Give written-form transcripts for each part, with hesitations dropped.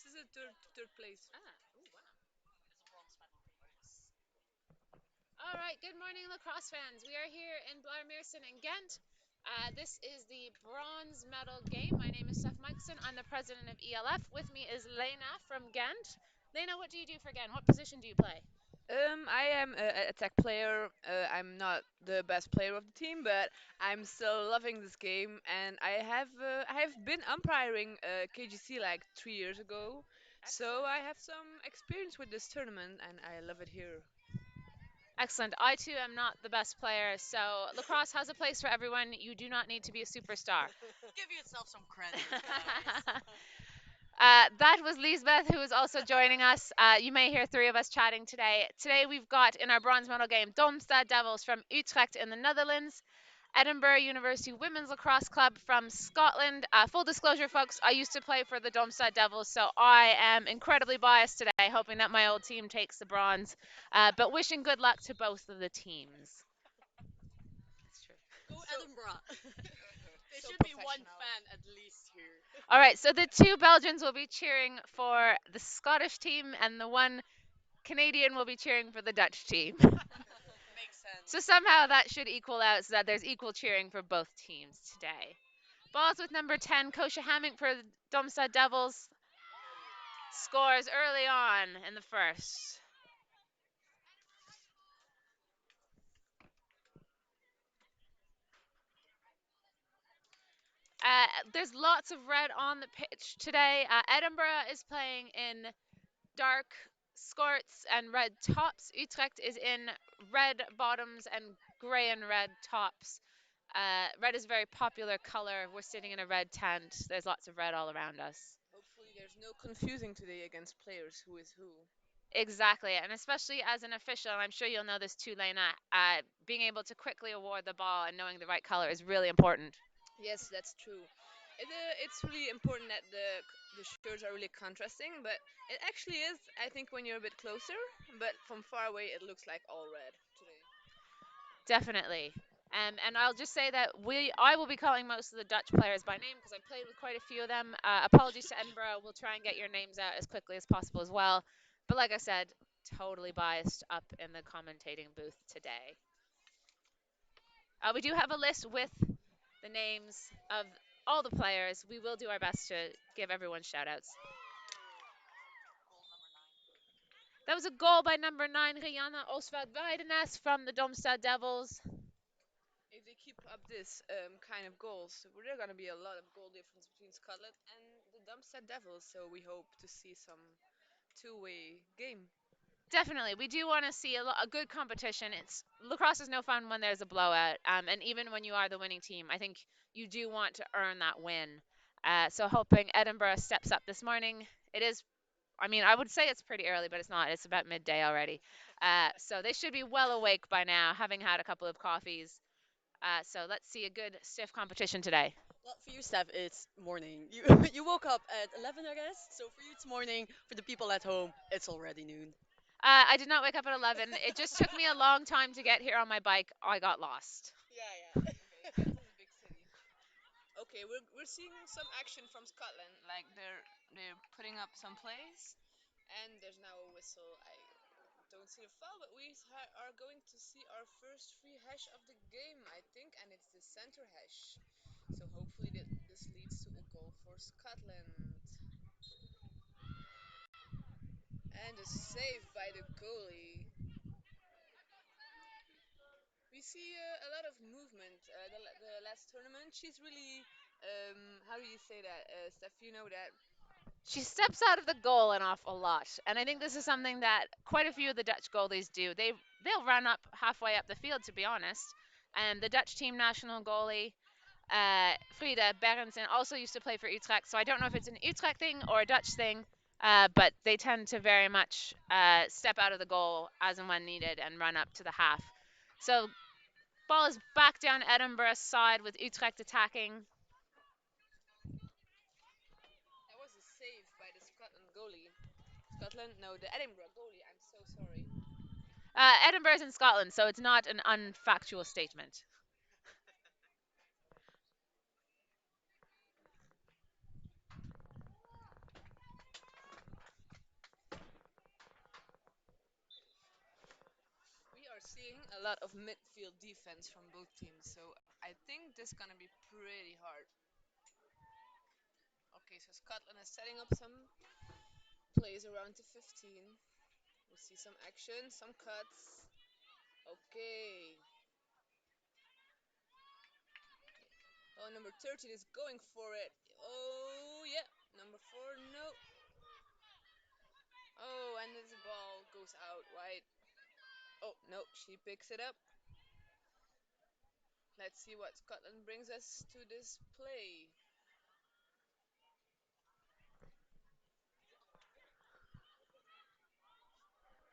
This is a third place. Ah, ooh, wow. All right, good morning, lacrosse fans. We are here in Blairmeerson in Ghent. This is the bronze medal game. My name is Steph Mikeson. I'm the president of ELF. With me is Lena from Ghent. Lena, what do you do for Ghent? What position do you play? I am a attack player. I'm not the best player of the team, but I'm still loving this game, and I have been umpiring KGC like 3 years ago, so Excellent. I have some experience with this tournament, and I love it here. Excellent. I too am not the best player, so lacrosse has a place for everyone. You do not need to be a superstar. Give yourself some credit, guys. That was Lisbeth, who is also joining us. You may hear three of us chatting today. Today we've got in our bronze medal game Domstad Devils from Utrecht in the Netherlands, Edinburgh University Women's Lacrosse Club from Scotland. Full disclosure, folks, I used to play for the Domstad Devils, so I am incredibly biased today, hoping that my old team takes the bronze, but wishing good luck to both of the teams. That's true. Go So Edinburgh. There so should be one professional. fan at least here. All right, so the two Belgians will be cheering for the Scottish team, and the one Canadian will be cheering for the Dutch team. Makes So sense. somehow that should equal out so that there's equal cheering for both teams today. Balls with number 10, Kosha Hammock for the Domstad Devils. Scores early on in the first. There's lots of red on the pitch today. Edinburgh is playing in dark skirts and red tops. Utrecht is in red bottoms and gray and red tops. Red is a very popular color. We're sitting in a red tent. There's lots of red all around us. Hopefully, there's no confusing today against players who is who. Exactly, and especially as an official, I'm sure you'll know this too, Lena. Being able to quickly award the ball and knowing the right color is really important. Yes, that's true. It's really important that the shirts are really contrasting, but it actually is. I think when you're a bit closer, but from far away, it looks like all red today. Definitely. And I'll just say that I will be calling most of the Dutch players by name because I played with quite a few of them. Apologies to Edinburgh. We'll try and get your names out as quickly as possible as well. But like I said, totally biased up in the commentating booth today. We do have a list with the names of all the players. We will do our best to give everyone shout outs. That was a goal by number 9, Rihanna Oswald Weidenes from the Domstad Devils. If they keep up this kind of goals, there are gonna be a lot of goal difference between Scotland and the Domstad Devils. So we hope to see some two-way game. Definitely, we do want to see a good competition. It's lacrosse is no fun when there's a blowout, and even when you are the winning team, I think you do want to earn that win. So hoping Edinburgh steps up this morning. It is, I mean, I would say it's pretty early, but it's not. It's about midday already. So they should be well awake by now, having had a couple of coffees. So let's see a good stiff competition today. Well, for you, Steph, it's morning. You you woke up at 11, I guess. So for you, it's morning. For the people at home, it's already noon. I did not wake up at 11. It just took me a long time to get here on my bike. I got lost. Yeah, yeah. Okay, Ghent is a big city. Okay, we're seeing some action from Scotland. Like they're putting up some plays, and there's now a whistle. I don't see the foul, but are going to see our first free hash of the game, I think, and it's the center hash. So hopefully this leads to a goal for Scotland. And a save by the goalie. We see a lot of movement. The last tournament, she's really, how do you say that, Steph? You know that. She steps out of the goal an awful lot, and I think this is something that quite a few of the Dutch goalies do. They'll run up halfway up the field, to be honest. And the Dutch team national goalie, Frida Berendsen, also used to play for Utrecht, so I don't know if it's an Utrecht thing or a Dutch thing, but they tend to very much step out of the goal as and when needed and run up to the half. So ball is back down Edinburgh's side with Utrecht attacking. That was a save by the Scotland goalie. Scotland? No, the Edinburgh goalie. I'm so sorry. Edinburgh's in Scotland, so it's not an unfactual statement. seeing a lot of midfield defense from both teams, so I think this is gonna be pretty hard. Okay, so Scotland is setting up some plays around the 15. We see some action, some cuts. Okay. Oh, number 13 is going for it. Oh, yeah. Number 4, no. Oh, and the ball goes out wide. Oh, no, she picks it up. Let's see what Scotland brings us to this play.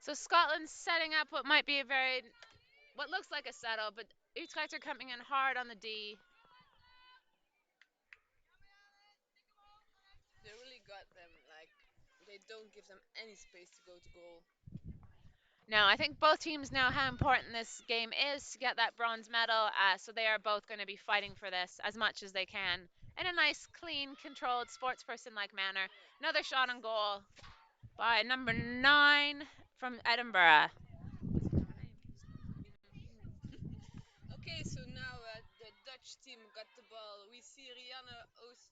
So Scotland's setting up what might be a very, what looks like a settle, but Utrecht are coming in hard on the D. They really got them, like, they don't give them any space to go to goal. No, I think both teams know how important this game is to get that bronze medal, so they are both going to be fighting for this as much as they can in a nice, clean, controlled, sportsperson-like manner. Another shot on goal by number 9 from Edinburgh. Okay, so now the Dutch team got the ball. We see Rianne Oost,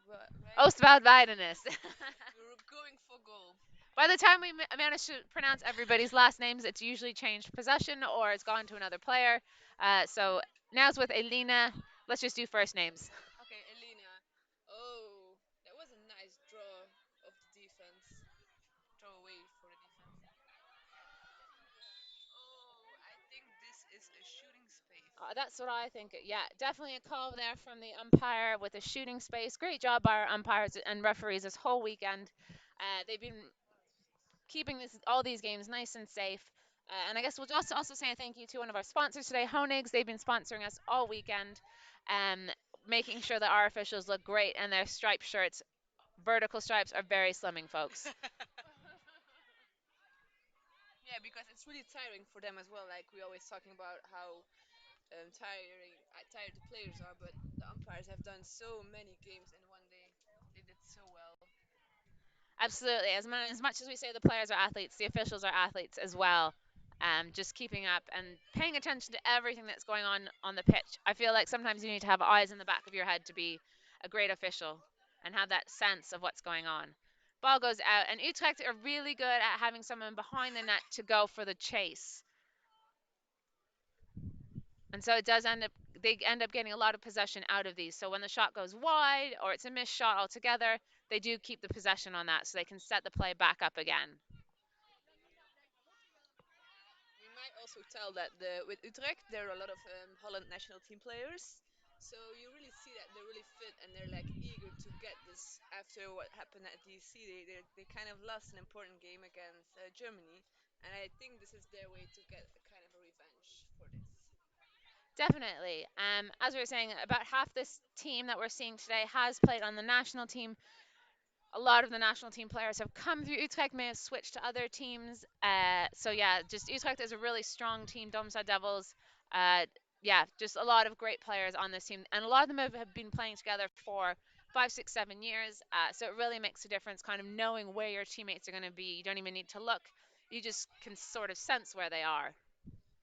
right? Oostwoud-Weidenis. We're going for goal. By the time we manage to pronounce everybody's last names, it's usually changed possession or it's gone to another player. So now it's with Elena. Let's just do first names. Okay, Elena. Oh, that was a nice draw of the defense. Draw away for the defense. Oh, I think this is a shooting space. That's what I think. Yeah, definitely a call there from the umpire with a shooting space. Great job by our umpires and referees this whole weekend. They've been keeping all these games nice and safe. And I guess we'll just also say a thank you to one of our sponsors today, Honig's. They've been sponsoring us all weekend, making sure that our officials look great and their striped shirts. Vertical stripes are very slimming, folks. Yeah, because it's really tiring for them as well. Like we always talking about how tired the players are, but the umpires have done so many games in one day. They did so well. Absolutely. As much as we say the players are athletes, the officials are athletes as well. Just keeping up and paying attention to everything that's going on the pitch. I feel like sometimes you need to have eyes in the back of your head to be a great official and have that sense of what's going on. Ball goes out, and Utrecht are really good at having someone behind the net to go for the chase. And so it does end up they end up getting a lot of possession out of these. So when the shot goes wide or it's a missed shot altogether, they do keep the possession on that so they can set the play back up again. We might also tell that the with Utrecht there are a lot of Holland national team players. So you really see that they're really fit and they're like eager to get this after what happened at DC. They kind of lost an important game against Germany, and I think this is their way to get a kind of a revenge for this. Definitely. As we were saying, about half this team that we're seeing today has played on the national team. A lot of the national team players have come through Utrecht, may have switched to other teams. So yeah, just Utrecht is a really strong team. Domstad Devils. Uh, yeah, just a lot of great players on this team, and a lot of them have been playing together for 5, 6, 7 years. So it really makes a difference, kind of knowing where your teammates are going to be. You don't even need to look; you just can sort of sense where they are.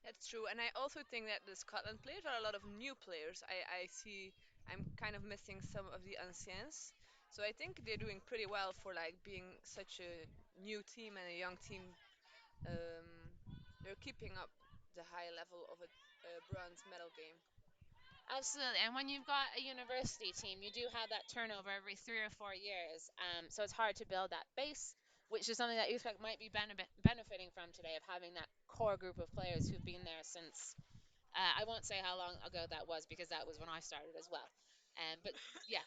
That's true, and I also think that the Scotland players are a lot of new players. I see. I'm kind of missing some of the anciens, so I think they're doing pretty well for like being such a new team and a young team. Um, they're keeping up the high level of a bronze medal game. Absolutely. And when you've got a university team, you do have that turnover every 3 or 4 years. So it's hard to build that base, which is something that Utrecht might be benefiting from today, of having that core group of players who've been there since, I won't say how long ago that was because that was when I started as well. But yeah.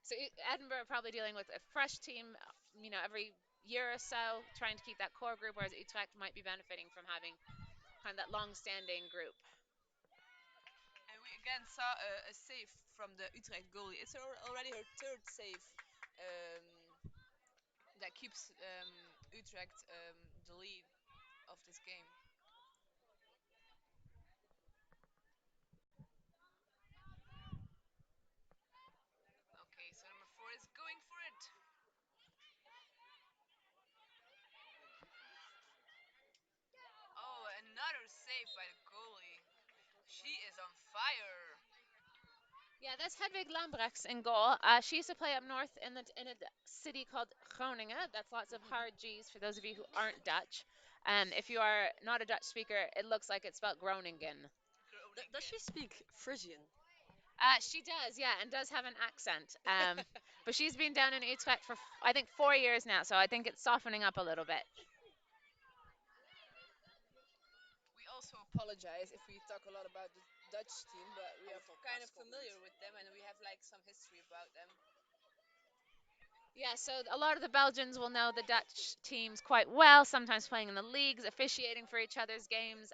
So Edinburgh are probably dealing with a fresh team, every year or so, trying to keep that core group, whereas Utrecht might be benefiting from having kind of that long-standing group. And we again saw a save from the Utrecht goalie. It's already her third save um, that keeps Utrecht the lead of this game. Okay, so number 4 is going for it. Oh, another save by the goalie. She is on fire. Yeah, that's Hedwig Lambrechts in goal. She used to play up north in a city called Groningen. That's lots of hard G's for those of you who aren't Dutch. If you are not a Dutch speaker, it looks like it's spelled Groningen. Does Groningen. she speak Frisian? She does, yeah, and does have an accent. But she's been down in Utrecht for I think 4 years now, so I think it's softening up a little bit. We also apologize if we talk a lot about the Dutch team, but we I are will talk kind about of Scotland. familiar with them and we have like some history about them. Yeah, so a lot of the Belgians will know the Dutch teams quite well, sometimes playing in the leagues, officiating for each other's games.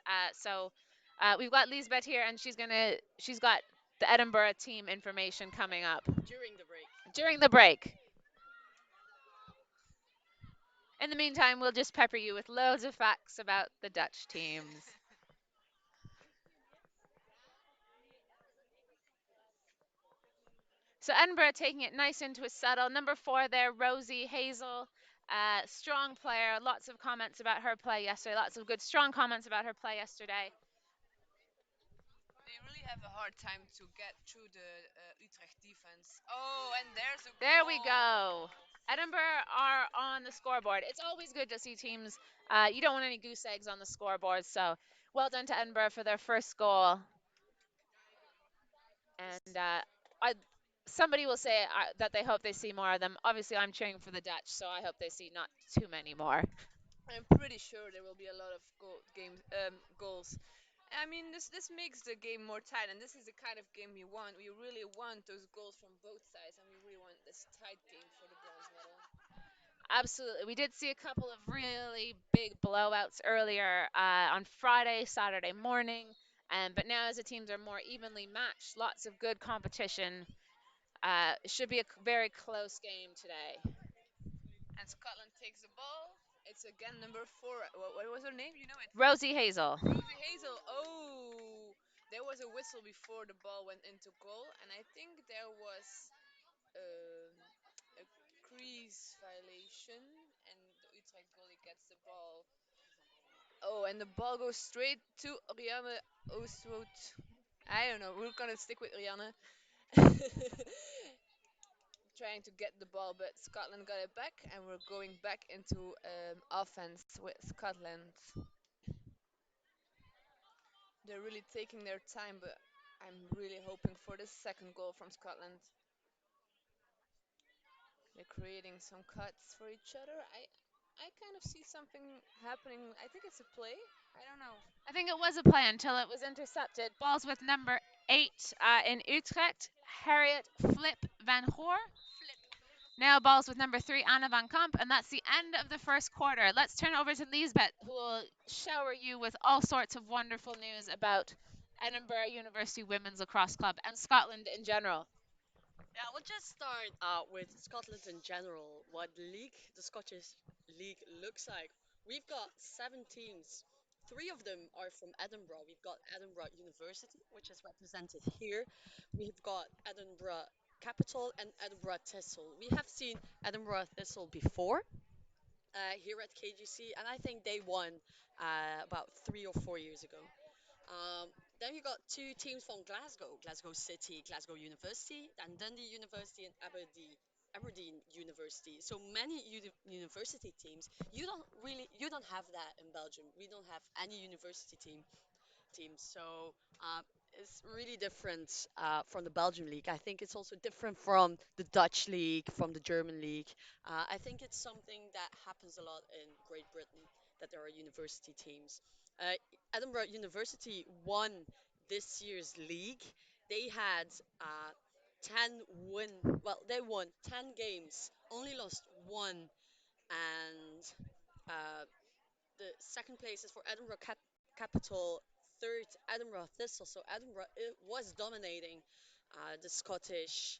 We've got Lisbeth here, and she's got the Edinburgh team information coming up During the break. during the break. In the meantime, we'll just pepper you with loads of facts about the Dutch teams. So Edinburgh taking it nice into a settle. Number 4 there, Rosie Hazel. Strong player. Lots of comments about her play yesterday. Lots of good, strong comments about her play yesterday. They really have a hard time to get through the Utrecht defense. Oh, and there's a There we go. goal. Edinburgh are on the scoreboard. It's always good to see teams. You don't want any goose eggs on the scoreboard. So well done to Edinburgh for their first goal. This And somebody will say that they hope they see more of them. Obviously, I'm cheering for the Dutch, so I hope they see not too many more. I'm pretty sure there will be a lot of goals. I mean, this makes the game more tight, and this is the kind of game we want. We really want those goals from both sides, and we really want this tight game for the bronze medal. Absolutely. We did see a couple of really big blowouts earlier on Friday, Saturday morning. But now, as the teams are more evenly matched, lots of good competition. It should be a very close game today. And Scotland takes the ball. It's again number 4. What was her name? You know it. Rosie Hazel. Rosie Hazel. Oh, there was a whistle before the ball went into goal, and I think there was um, a crease violation, and the Utrecht goalie gets the ball. Oh, and the ball goes straight to Rianne Oostwoud. I don't know. We're gonna stick with Rianne. Trying to get the ball, but Scotland got it back, and we're going back into offense with Scotland. They're really taking their time, but I'm really hoping for the second goal from Scotland. They're creating some cuts for each other. I kind of see something happening. I think it's a play. I don't know. I think it was a play until it was intercepted. Balls with number 8 in Utrecht, Harriet Flip Van Hoor. Now balls with number 3, Anna Van Kamp, and that's the end of the first quarter. Let's turn over to Lisbeth, who will shower you with all sorts of wonderful news about Edinburgh University Women's Lacrosse Club and Scotland in general. Yeah, we'll just start with Scotland in general. What the Scottish League looks like. We've got 7 teams. 3 of them are from Edinburgh. We've got Edinburgh University, which is represented here. We've got Edinburgh Capital and Edinburgh Thistle. We have seen Edinburgh Thistle before here at KGC, and I think they won about 3 or 4 years ago. Then you got 2 teams from Glasgow, Glasgow City, Glasgow University, and Dundee University and Aberdeen University. So many university teams. You don't have that in Belgium. We don't have any university teams. So it's really different from the Belgian league. I think it's also different from the Dutch league, from the German league. I think it's something that happens a lot in Great Britain that there are university teams. Uh, Edinburgh University won this year's league. They had 10 win. Well, they won 10 games, only lost one, and uh, the second place is for Edinburgh Capital, third Edinburgh Thistle. So Edinburgh it was dominating the Scottish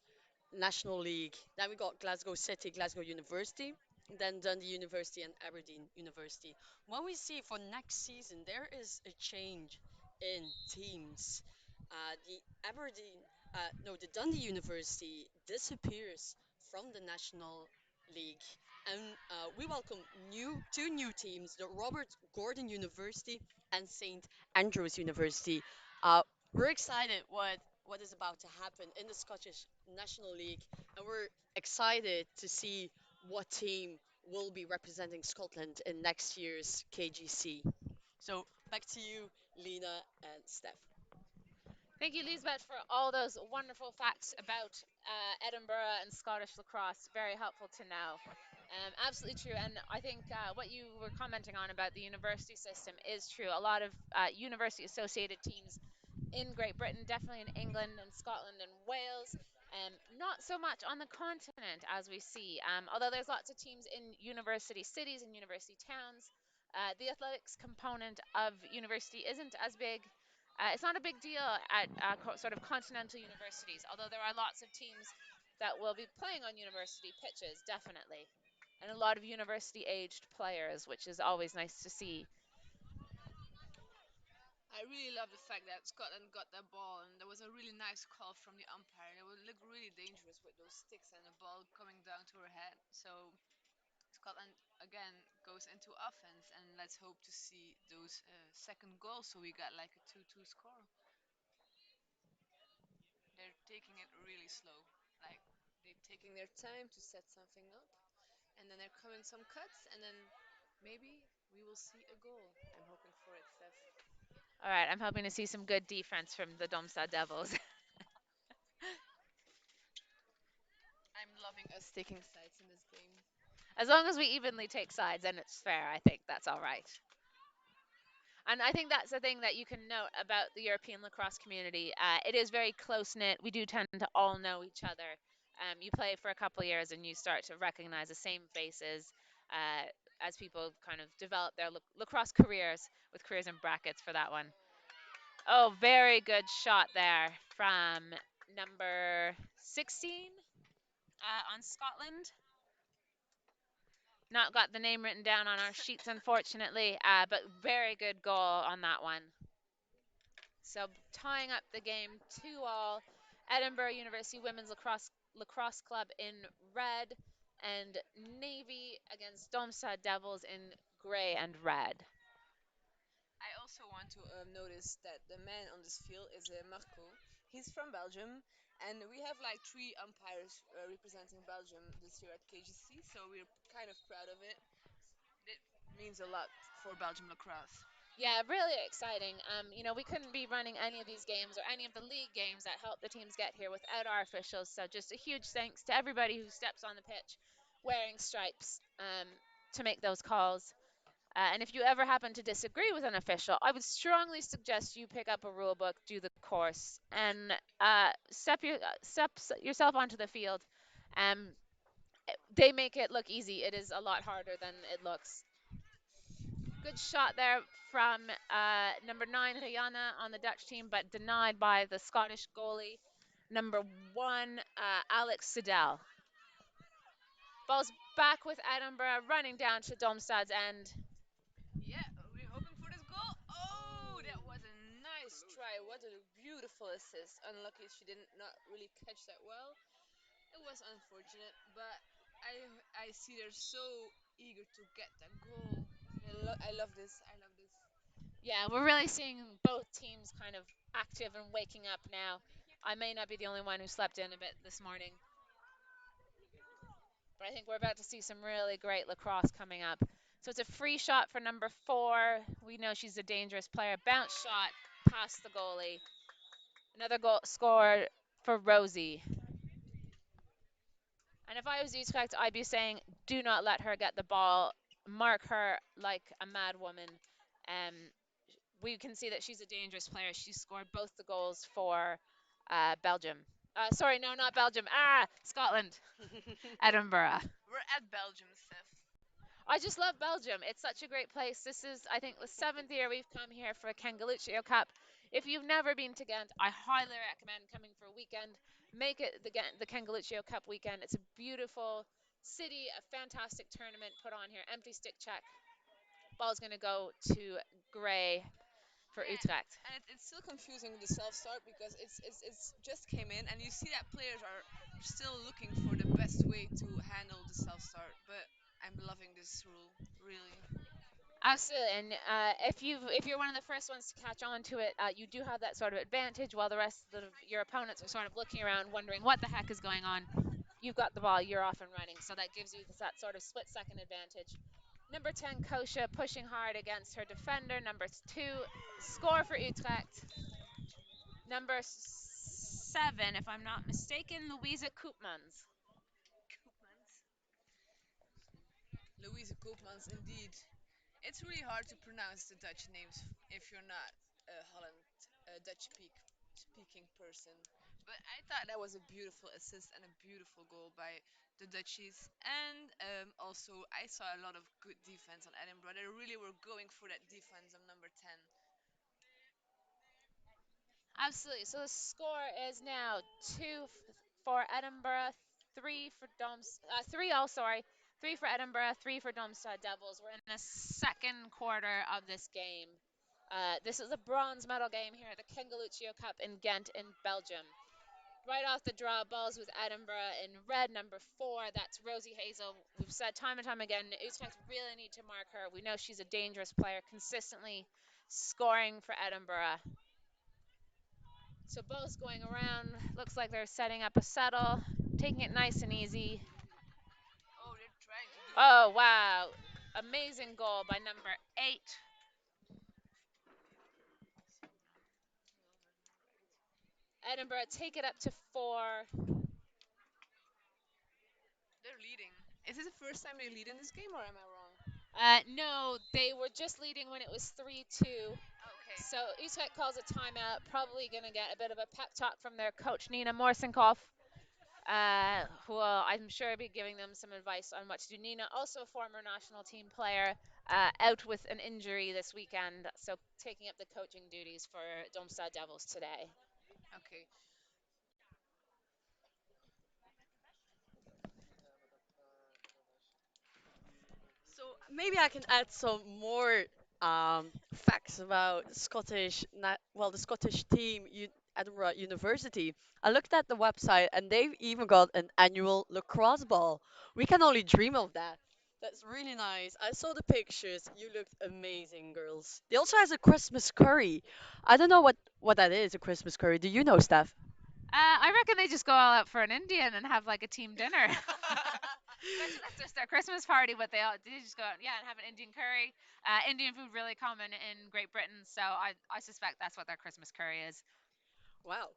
National League. Then we got Glasgow City, Glasgow University, then Dundee University and Aberdeen University. What we see for next season, there is a change in teams. The Aberdeen, no, the Dundee University disappears from the National League, And we welcome two new teams, the Robert Gordon University and St. Andrews University. We're excited what is about to happen in the Scottish National League, and we're excited to see what team will be representing Scotland in next year's KGC. So back to you, Lena and Steph. Thank you, Lisbeth, for all those wonderful facts about Edinburgh and Scottish lacrosse. Very helpful to know. Absolutely true. And I think what you were commenting on about the university system is true. A lot of university associated teams in Great Britain, definitely in England and Scotland and Wales. Not so much on the continent as we see. Although there's lots of teams in university cities and university towns, the athletics component of university isn't as big. It's not a big deal at sort of continental universities, although there are lots of teams that will be playing on university pitches, definitely. And a lot of university aged players, which is always nice to see. I really love the fact that Scotland got that ball, and there was a really nice call from the umpire. It would look really dangerous with those sticks and the ball coming down to her head. So Scotland again goes into offense, and let's hope to see those second goals. So we got like a 2-2 score. They're taking it really slow, like they're taking their time to set something up, and then they're coming some cuts, and then maybe we will see a goal. I'm hoping for it, Steph. All right, I'm hoping to see some good defense from the Domstad Devils. I'm loving us taking sides in this game. As long as we evenly take sides and it's fair, I think that's all right. And I think that's the thing that you can note about the European lacrosse community. It is very close knit. We do tend to all know each other. You play for a couple of years and you start to recognize the same faces as people kind of develop their lacrosse careers, with careers in brackets for that one. Oh, very good shot there from number 16 on Scotland. Not got the name written down on our sheets, unfortunately, but very good goal on that one. So tying up the game 2-all. Edinburgh University Women's Lacrosse Club in red, and Navy against Domstad Devils in grey and red. I also want to notice that the man on this field is Marco. He's from Belgium, and we have like three umpires representing Belgium this year at KGC, so we're kind of proud of it. It means a lot for Belgium lacrosse. Yeah, really exciting. We couldn't be running any of these games or any of the league games that help the teams get here without our officials. So just a huge thanks to everybody who steps on the pitch wearing stripes to make those calls. And if you ever happen to disagree with an official, I would strongly suggest you pick up a rule book, do the course, and step yourself onto the field. Um, they make it look easy. It is a lot harder than it looks. Good shot there from number 9, Rihanna, on the Dutch team, but denied by the Scottish goalie, number 1, Alex Siddell. Ball's back with Edinburgh, running down to Domstad's end. Yeah, we're hoping for this goal. Oh, that was a nice try. What a beautiful assist. Unlucky she did not really catch that well. It was unfortunate, but I see they're so eager to get that goal. I love this. I love this. Yeah, we're really seeing both teams kind of active and waking up now. I may not be the only one who slept in a bit this morning, but I think we're about to see some really great lacrosse coming up. So it's a free shot for number 4. We know she's a dangerous player. Bounce shot past the goalie. Another goal scored for Rosie. And if I was Utrecht, I'd be saying, do not let her get the ball. Mark her like a mad woman. Um, we can see that she's a dangerous player. She scored both the goals for Belgium. Sorry, no, not Belgium. Scotland. Edinburgh. We're at Belgium, Steph. I just love Belgium. It's such a great place. This is, I think, the 7th year we've come here for a Galluccio Cup. If you've never been to Ghent, I highly recommend coming for a weekend. Make it the Galluccio Cup weekend. It's a beautiful city, a fantastic tournament put on here. Empty stick check. Ball's going to go to Gray for Yeah, Utrecht. and it's still confusing the self start because it's just came in, and you see that players are still looking for the best way to handle the self start. But I'm loving this rule, really. Absolutely, and if you're one of the first ones to catch on to it, you do have that sort of advantage, while the rest of your opponents are sort of looking around, wondering what the heck is going on. You've got the ball, you're off and running, so that gives you that sort of split-second advantage. Number 10, Kosha, pushing hard against her defender. Number 2, score for Utrecht. Number 7, if I'm not mistaken, Louisa Koopmans. Louise Koopmans, indeed. It's really hard to pronounce the Dutch names if you're not a Holland Dutch speaking person. But I thought that was a beautiful assist and a beautiful goal by the Dutchies. And also, I saw a lot of good defense on Edinburgh. They really were going for that defense on number 10. Absolutely. So the score is now for Edinburgh, three for Doms, 3-0, sorry. 3 for Edinburgh, 3 for Domstad Devils. We're in the second quarter of this game. This is a bronze medal game here at the Galluccio Cup in Ghent in Belgium. Right off the draw, balls with Edinburgh in red, number 4. That's Rosie Hazel. We've said time and time again, Utrecht really need to mark her. We know she's a dangerous player, consistently scoring for Edinburgh. So balls going around. Looks like they're setting up a settle, taking it nice and easy. Oh, they're trying to do it. Oh, wow. Amazing goal by number 8. Edinburgh take it up to 4. They're leading. Is this the first time they lead in this game, or am I wrong? No, they were just leading when it was 3-2. Okay. So Utrecht calls a timeout. Probably going to get a bit of a pep talk from their coach, Nina Morsenkopf, who will, I'm sure, be giving them some advice on what to do. Nina, also a former national team player, out with an injury this weekend, so taking up the coaching duties for Domstad Devils today. Okay. So maybe I can add some more facts about the Scottish team, Edinburgh University. I looked at the website and they've even got an annual lacrosse ball. We can only dream of that. That's really nice. I saw the pictures. You looked amazing, girls. They also has a Christmas curry. I don't know what that is, a Christmas curry. Do you know, Steph? I reckon they just go all out for an Indian and have like a team dinner. Imagine that's just their Christmas party, but they just go out, yeah, and have an Indian curry. Indian food really common in Great Britain, so I suspect that's what their Christmas curry is. Wow.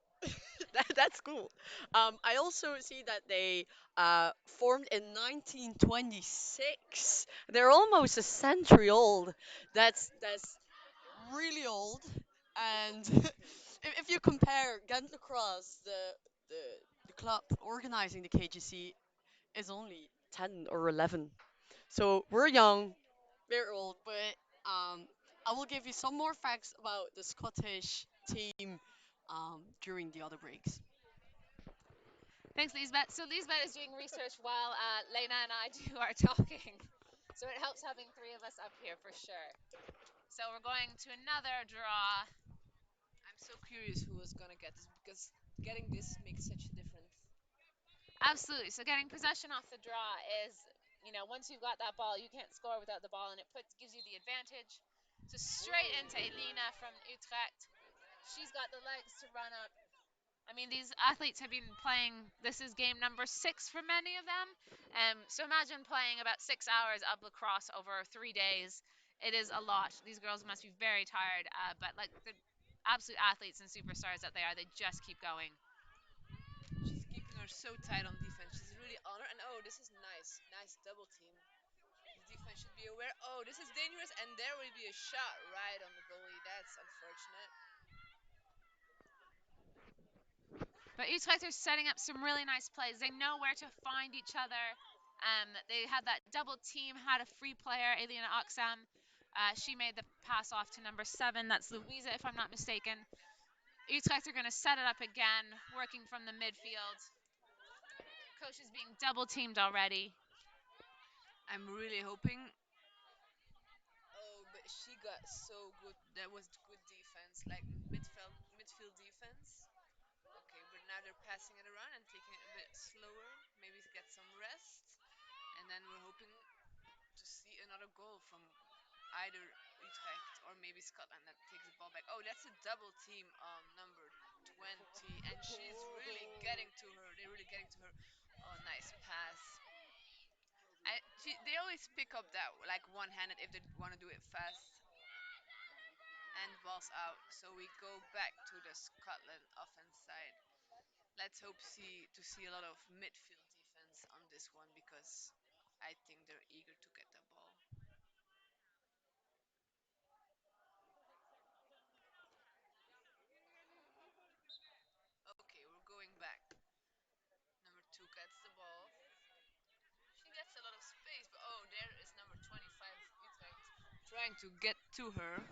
That's cool. I also see that they formed in 1926. They're almost a century old. That's really old. And if you compare Ghent Lacrosse, the the club organizing the KGC is only 10 or 11. So we're young, very old, but I will give you some more facts about the Scottish team during the other breaks. Thanks, Lisbeth. So Lisbeth is doing research while Lena and I do our talking. So it helps having three of us up here for sure. So we're going to another draw. I'm so curious who was gonna get this because getting this makes such a difference. Absolutely. So getting possession off the draw is, once you've got that ball, you can't score without the ball, and it gives you the advantage. So straight into Elena from Utrecht. She's got the legs to run up. I mean, these athletes have been playing. This is game number 6 for many of them. So imagine playing about 6 hours of lacrosse over 3 days. It is a lot. These girls must be very tired, but like the absolute athletes and superstars that they are, they just keep going. She's keeping her so tight on defense. She's really on her. And oh, this is nice. Nice double team. The defense should be aware. Oh, this is dangerous. And there will be a shot right on the goalie. That's unfortunate. But Utrecht are setting up some really nice plays. They know where to find each other. They had that double team, had a free player, Elena Oxam. She made the pass off to number 7. That's Louisa, if I'm not mistaken. Utrecht are going to set it up again, working from the midfield. Coach is being double teamed already. I'm really hoping. Oh, but she got so good. That was good defense, like midfield defense. Okay, but now they're passing it around and taking it a bit slower. Maybe to get some rest. And then we're hoping. another goal from either Utrecht or maybe Scotland that takes the ball back. Oh, that's a double team on number 20, and she's really getting to her. They're really getting to her. Oh, nice pass. They always pick up that like one-handed if they want to do it fast. And ball's out. So we go back to the Scotland offense side. Let's hope to see a lot of midfield defense on this one because I think they're eager to get the ball. Okay, we're going back. Number two gets the ball. She gets a lot of space, but oh, there is number 25 Utrecht trying to get to her.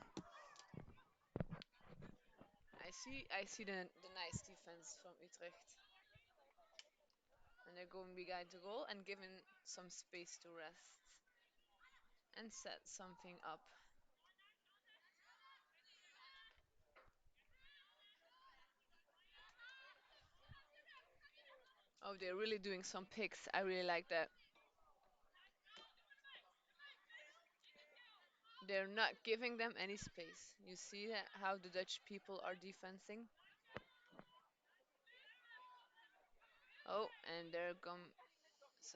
I see the nice defense from Utrecht, and they're going behind the goal and giving some space to rest and set something up. Oh, they're really doing some picks. I really like that. They're not giving them any space. You see that how the Dutch people are defending? Oh, and there comes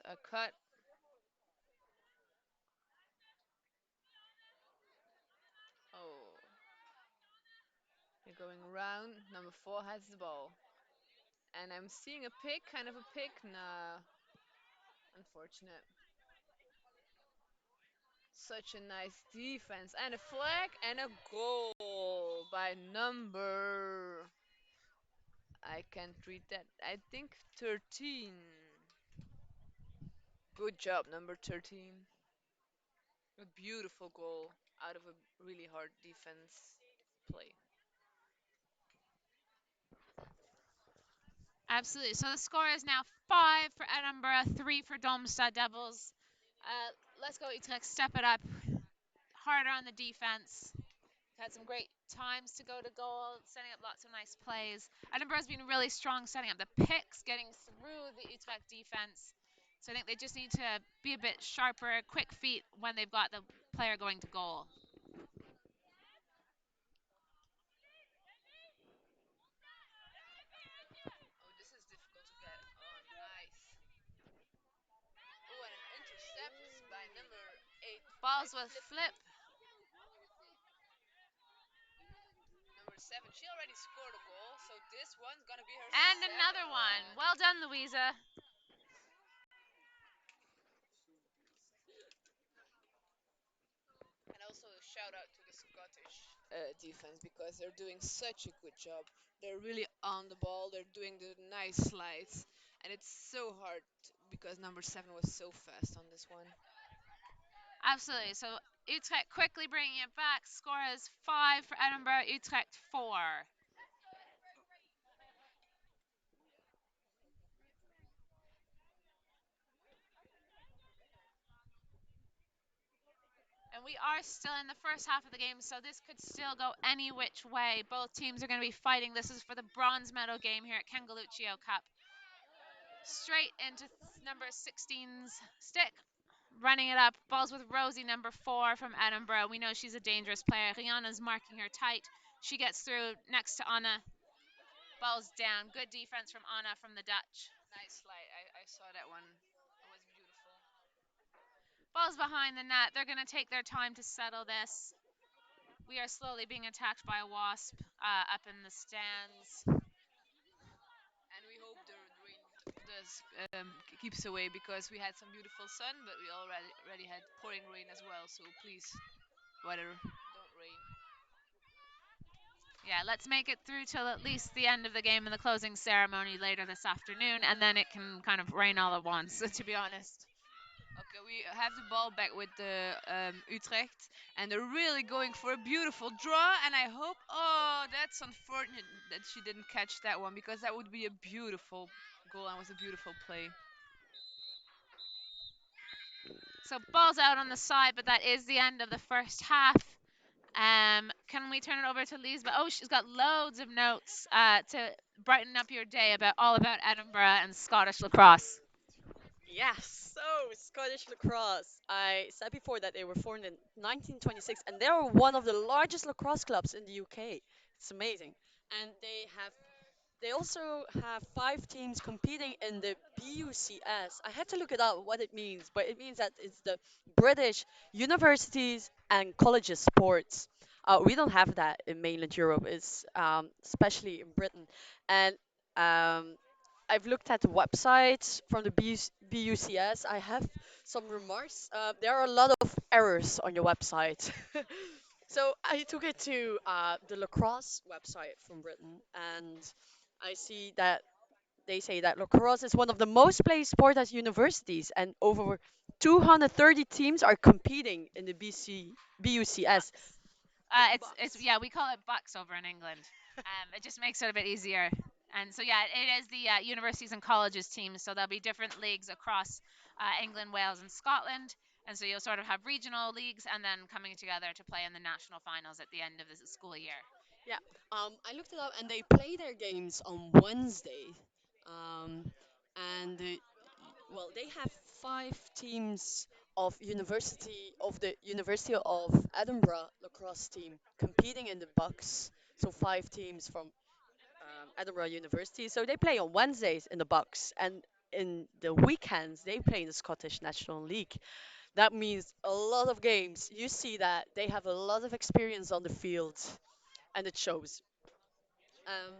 a cut. Oh, they're going around. Number four has the ball. And I'm seeing a pick, kind of a pick. Nah, unfortunate. Such a nice defense. And a flag and a goal by number. I can't read that. I think 13. Good job, number 13. A beautiful goal out of a really hard defense play. Absolutely. So the score is now 5 for Edinburgh, 3 for Domstad Devils. Let's go, Utrecht. Step it up. Harder on the defense. Had some great times to go to goal, setting up lots of nice plays. Edinburgh's been really strong setting up the picks, getting through the Utrecht defense. So I think they just need to be a bit sharper, quick feet when they've got the player going to goal. Oh, this is difficult to get. Oh, nice. Oh, and an intercept by number 8 by Balls with Flip. flip. Number 7. She already scored a goal, so this one's gonna be her And second another one. one. Well done, Louisa. And also a shout out to the Scottish defense because they're doing such a good job. They're really on the ball. They're doing the nice slides, and it's so hard because number 7 was so fast on this one. Absolutely. So Utrecht quickly bringing it back. Score is 5 for Edinburgh, Utrecht 4. And we are still in the first half of the game, so this could still go any which way. Both teams are going to be fighting. This is for the bronze medal game here at Galluccio Cup. Straight into number 16's stick. Running it up. Balls with Rosie, number 4 from Edinburgh. We know she's a dangerous player. Rihanna's marking her tight. She gets through next to Anna. Balls down. Good defense from Anna from the Dutch. Nice slide. I saw that one. It was beautiful. Ball's behind the net. They're going to take their time to settle this. We are slowly being attacked by a wasp up in the stands. And we hope the rain does keeps away because we had some beautiful sun, but we already had pouring rain as well. So please, weather, don't rain. Yeah, let's make it through till at least the end of the game and the closing ceremony later this afternoon, and then it can kind of rain all at once, to be honest. Okay, we have the ball back with the Utrecht, and they're really going for a beautiful draw. And I hope, oh, that's unfortunate that she didn't catch that one because that would be a beautiful goal and was a beautiful play. So ball's out on the side, but that is the end of the first half. Can we turn it over to Lisbeth? Oh, she's got loads of notes to brighten up your day about all about Edinburgh and Scottish lacrosse. Yes, so Scottish lacrosse. I said before that they were formed in 1926 and they are one of the largest lacrosse clubs in the UK. It's amazing. And they also have five teams competing in the BUCS. I had to look it up what it means, but it means that it's the British Universities and Colleges Sports. We don't have that in mainland Europe. It's especially in Britain, and um, I've looked at the websites from the BUCS. I have some remarks. There are a lot of errors on your website. So I took it to the lacrosse website from Britain, and I see that they say that lacrosse is one of the most played sport at universities, and over 230 teams are competing in the BUCS. Bucks. It's Bucks. yeah, we call it bucks over in England. It just makes it a bit easier. And so yeah, it is the universities and colleges teams. So there'll be different leagues across England, Wales, and Scotland. And so you'll sort of have regional leagues and then coming together to play in the national finals at the end of the school year. Yeah, I looked it up, and they play their games on Wednesday. Um, and well, they have five teams of the University of Edinburgh lacrosse team competing in the Bucks. So five teams from Edinburgh University. So they play on Wednesdays in the Bucks, and in the weekends they play in the Scottish National League. That means a lot of games. You see that they have a lot of experience on the field, and it shows. Um,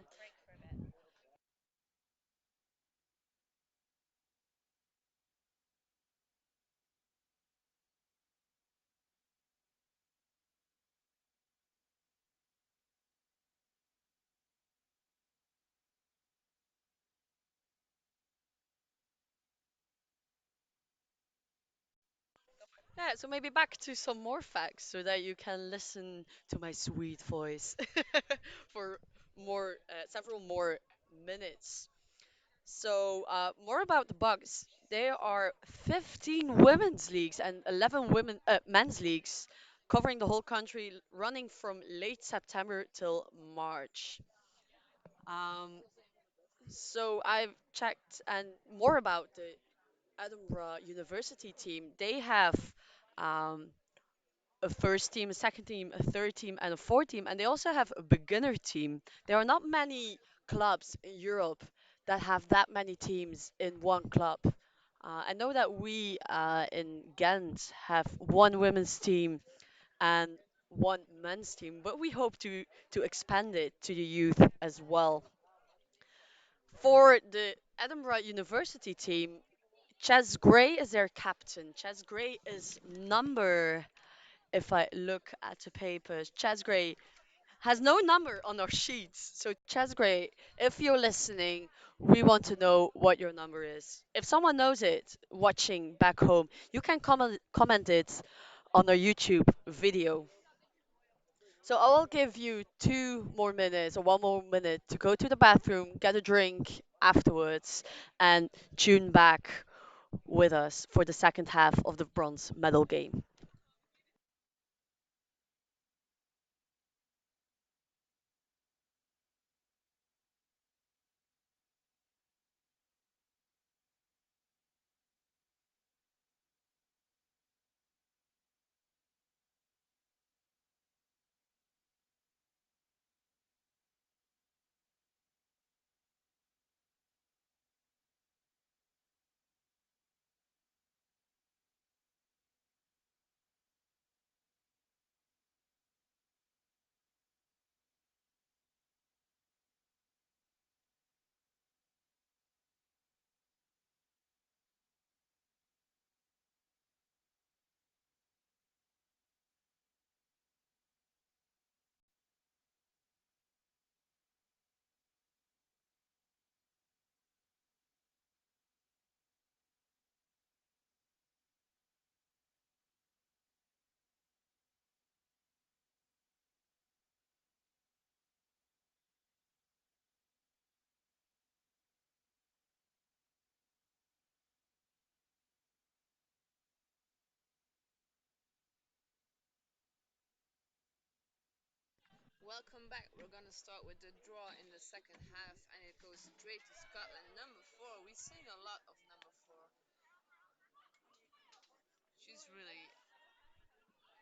Yeah, so maybe back to some more facts so that you can listen to my sweet voice for several more minutes. So, more about the Bucks. There are 15 women's leagues and 11 men's leagues covering the whole country, running from late September till March. Um, so I've checked and more about the Edinburgh University team. They have um, a first team, a second team, a third team, and a fourth team, and they also have a beginner team. There are not many clubs in Europe that have that many teams in one club. I know that we in Ghent have one women's team and one men's team, but we hope to expand it to the youth as well. For the Edinburgh University team, Chas Gray is their captain. Chas Gray is number if I look at the papers, Chas Gray has no number on our sheets. So, Chas Gray, if you're listening, we want to know what your number is. If someone knows it watching back home, you can comment it on our YouTube video. So, I will give you 2 more minutes or 1 more minute to go to the bathroom, get a drink afterwards, and tune back with us for the second half of the bronze medal game. Welcome back. We're gonna start with the draw in the second half, and it goes straight to Scotland. Number four. We've seen a lot of number four. she's really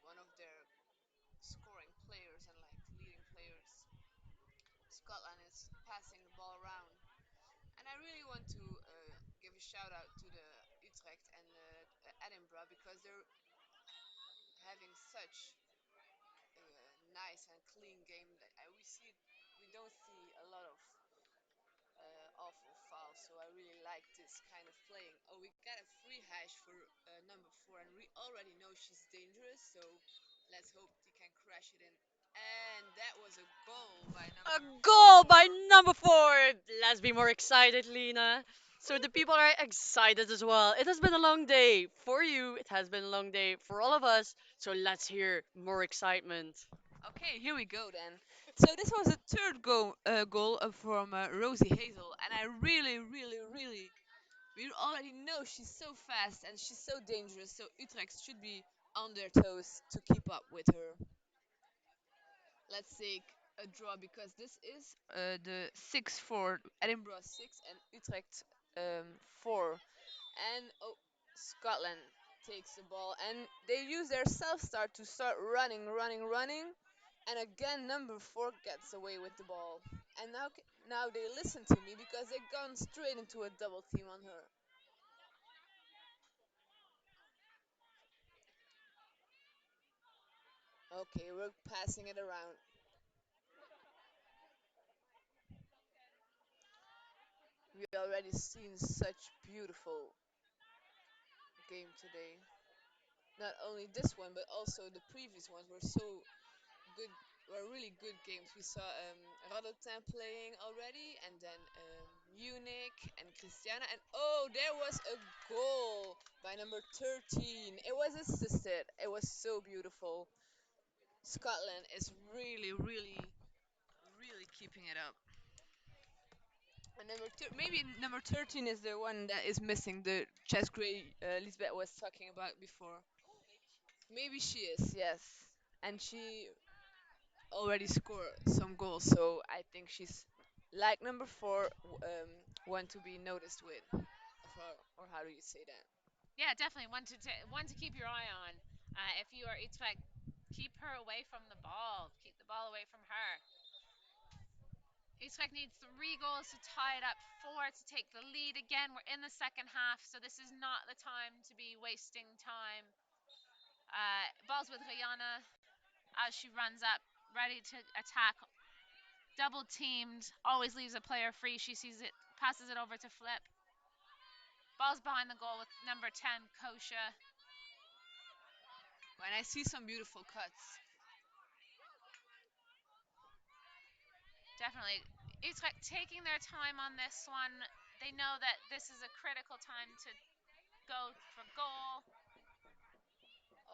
one of their scoring players and like leading players. Scotland is passing the ball around, and I really want to give a shout out to the Utrecht and Edinburgh because they're having such a nice and clean game that we don't see a lot of awful fouls. So I really like this kind of playing. Oh, we got a free hash for number four, and we already know she's dangerous. So let's hope he can crash it in. And that was a goal by A number goal by four. number 4. Let's be more excited, Lena. So the people are excited as well. It has been a long day for you. It has been a long day for all of us. So let's hear more excitement. Okay, here we go then. So this was the third goal from Rosie Hazel, and I really, really, really, we already know she's so fast and she's so dangerous. So Utrecht should be on their toes to keep up with her. Let's take a draw because this is the 6-4, Edinburgh 6 and Utrecht 4. And oh, Scotland takes the ball and they use their self start to start running, running, running. And again, number 4 gets away with the ball. And now they listen to me because they've gone straight into a double team on her. Okay, we're passing it around. We already seen such beautiful game today. Not only this one, but also the previous ones were so good, were really good games. We saw Radotin playing already, and then Munich and Christiana, and oh, there was a goal by number 13. It was assisted. It was so beautiful. Scotland is really, really, really keeping it up. And maybe number 13 is the one that is missing the chest gray Lisbeth was talking about before. Maybe she is, yes. And she already scored some goals, so I think she's like number 4, one to be noticed with. Or how do you say that? Yeah, definitely one to keep your eye on. If you are Utrecht, keep her away from the ball. Keep the ball away from her. Utrecht needs 3 goals to tie it up, 4 to take the lead again. We're in the second half, so this is not the time to be wasting time. Ball's with Rihanna as she runs up, ready to attack. Double teamed, always leaves a player free. She sees it, passes it over to Flip. Ball's behind the goal with number 10, Kosha. When I see some beautiful cuts. Definitely. Utrecht taking their time on this one. They know that this is a critical time to go for goal.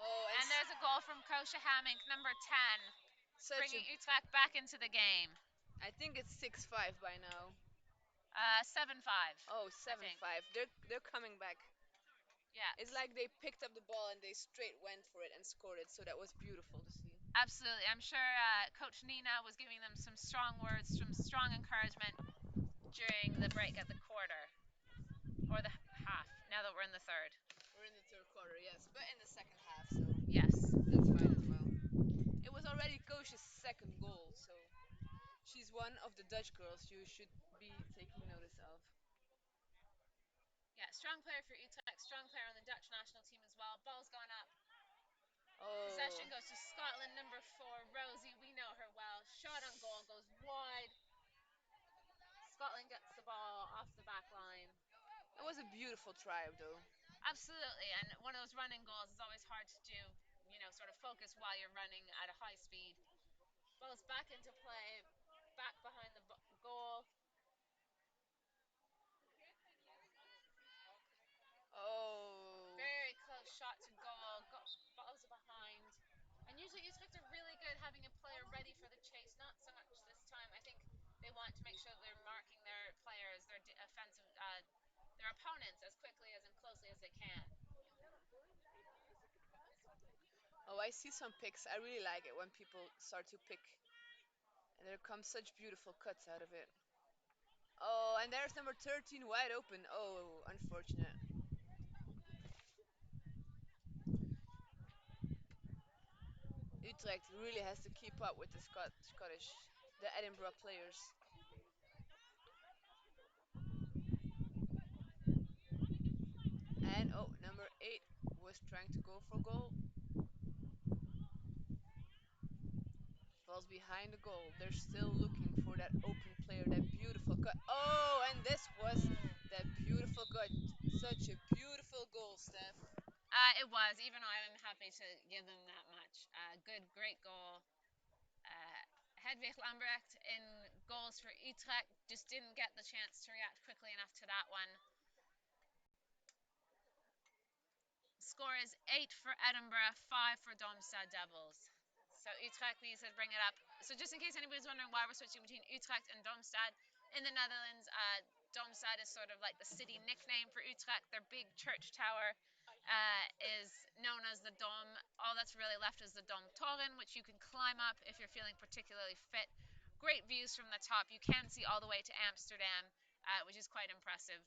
Oh, and And there's a goal from Kosha Hamink, number 10, such a. bringing Utrecht back into the game. I think it's 6-5 by now. 7-5, Oh, I seven think. five. They're coming back. Yeah, It's like they picked up the ball and they straight went for it and scored it. So that was beautiful to see. absolutely. I'm sure Coach Nina was giving them some strong words, some strong encouragement during the break at the quarter or the half. Now that we're in the third. We're in the third quarter, yes, but in the second half, so Yes. that's fine as well. It was already Kosh's second goal, so she's one of the Dutch girls you should be taking notice of. Yeah, strong player for Utrecht, strong player on the Dutch national team as well. Ball's gone up. Oh, Possession goes to Scotland, number 4, Rosie. We know her well. Shot on goal goes wide. Scotland gets the ball off the back line. it was a beautiful try, though. Absolutely, and one of those running goals is always hard to do. Sort of focus while you're running at a high speed. Ball's back into play, back behind the goal. Oh, Very close shot to goal. Ball's behind. And usually Utrecht are really good having a player ready for the chase. Not so much this time. I think they want to make sure they're marking their players, their offensive, their opponents as quickly as and closely as they can. oh, I see some pics. I really like it when people start to pick, and there come such beautiful cuts out of it. Oh, and there's number 13 wide open. Oh, unfortunate. Utrecht really has to keep up with the the Edinburgh players. And oh, number 8 was trying to go for goal. Falls behind the goal. They're still looking for that open player, that beautiful cut. Oh, and this was that beautiful cut. Such a beautiful goal, Steph. It was, even though I'm happy to give them that much. Good, great goal. Hedwig Lambrecht in goals for Utrecht just didn't get the chance to react quickly enough to that one. Score is 8 for Edinburgh, 5 for Domstad Devils. So Utrecht needs to bring it up. So just in case anybody's wondering why we're switching between Utrecht and Domstad, in the Netherlands, Domstad is sort of like the city nickname for Utrecht. Their big church tower is known as the Dom. All that's really left is the Domtoren, which you can climb up if you're feeling particularly fit. Great views from the top. You can see all the way to Amsterdam, which is quite impressive.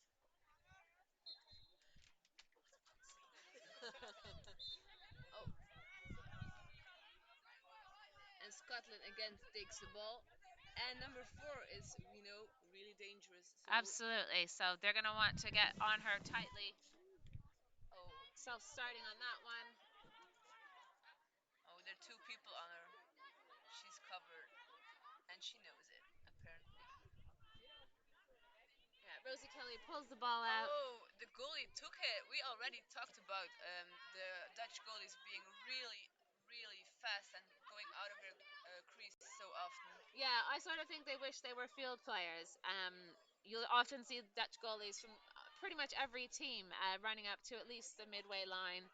Oh, and Scotland again takes the ball. And number 4 is, we know, really dangerous. So, Absolutely. So they're going to want to get on her tightly. oh, Self-starting on that one. oh, there are two people on her. She's covered, and she knows it, apparently. Yeah, Rosie Kelly pulls the ball out. Oh, the goalie took it. We already talked about the Dutch goalies being really, really fast and going out of their crease so often. Yeah, I sort of think they wish they were field players. You'll often see Dutch goalies from pretty much every team running up to at least the midway line.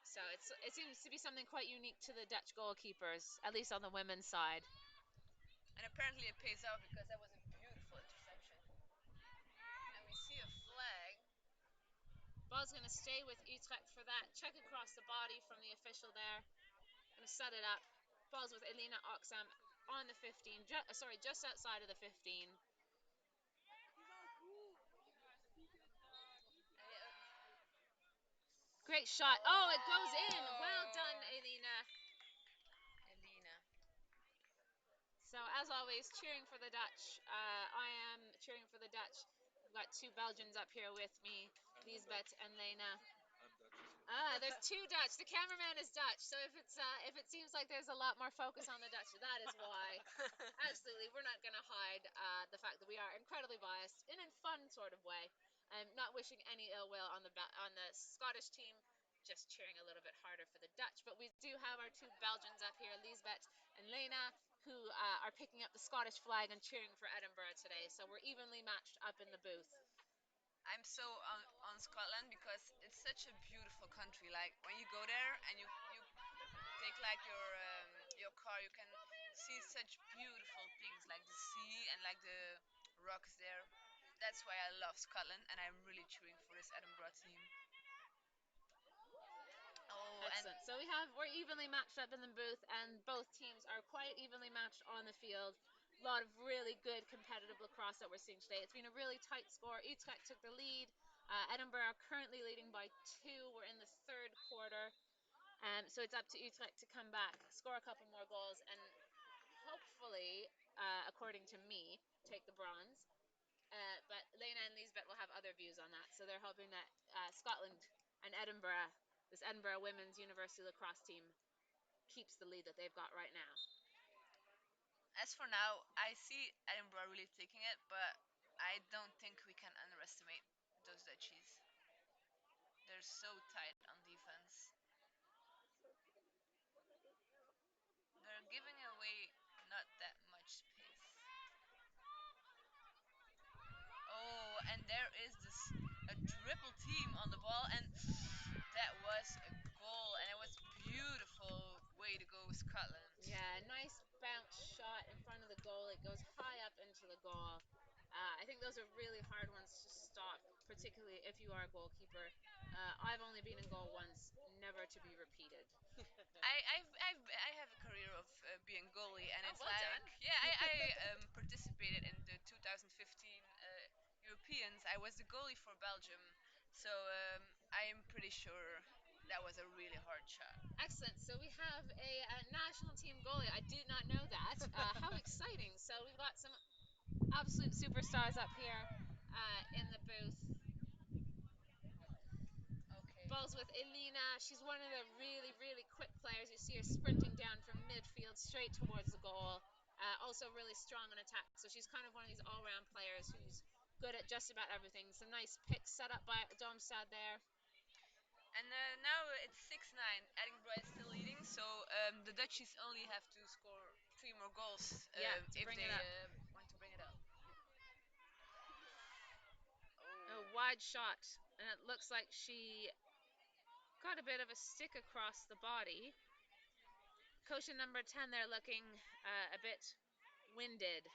So it seems to be something quite unique to the Dutch goalkeepers, at least on the women's side. And apparently it pays off because that was a beautiful interception. And we see a flag. Ball's going to stay with Utrecht for that. Check across the body from the official there. Going to set it up. Ball's with Elena Oxam on the 15. Just outside of the 15. Great shot. Oh, it goes in. Well done, Elena. Elena. So, as always, cheering for the Dutch. I am cheering for the Dutch. We've got two Belgians up here with me, Lisbeth and Lena. There's two Dutch. The cameraman is Dutch, so if it seems like there's a lot more focus on the Dutch, that is why. Absolutely, we're not going to hide the fact that we are incredibly biased in a fun sort of way. I'm not wishing any ill will on the Scottish team. Just cheering a little bit harder for the Dutch, but we do have our two Belgians up here, Lisbeth and Lena, who are picking up the Scottish flag and cheering for Edinburgh today. So we're evenly matched up in the booth. I'm so on Scotland because it's such a beautiful country. Like when you go there and you take like your car, you can see such beautiful things like the sea and like the rocks there. That's why I love Scotland, and I'm really cheering for this Edinburgh team. Oh, and Excellent. So we're evenly matched up in the booth, and both teams are quite evenly matched on the field. A lot of really good competitive lacrosse that we're seeing today. It's been a really tight score. Utrecht took the lead. Edinburgh are currently leading by 2. We're in the third quarter. So it's up to Utrecht to come back, score a couple more goals, and hopefully, according to me, take the bronze. But Lena and Lisbeth will have other views on that. So they're hoping that Scotland and Edinburgh, this Edinburgh women's university lacrosse team, keeps the lead that they've got right now. as for now, I see Edinburgh really taking it, but I don't think we can underestimate those Dutchies. They're so tight on defense. They're giving away not that much space. Oh, and there is this a triple team on the ball, and that was a goal, and it was beautiful. Way to go, Scotland. Yeah, nice bounce shot in front of the goal. It goes high up into the goal. I think those are really hard ones to stop, particularly if you are a goalkeeper. I've only been in goal once, never to be repeated. I have a career of being goalie, and Oh, it's well like, done. yeah, I participated in the 2015 Europeans. I was the goalie for Belgium, so I'm pretty sure. That was a really hard shot. Excellent. So we have a national team goalie. I did not know that. How exciting! So we've got some absolute superstars up here in the booth. Okay. Balls with Elena. She's one of the really, really quick players. You see her sprinting down from midfield straight towards the goal. Also really strong in attack. So she's kind of one of these all-round players who's good at just about everything. Some nice picks set up by Domstad there. And now it's 6-9. Edinburgh is still leading, so the Dutchies only have to score three more goals Yeah, to if bring it they up. want to bring it up. A Oh, wide shot, and it looks like she got a bit of a stick across the body. Coach number 10 there looking a bit winded.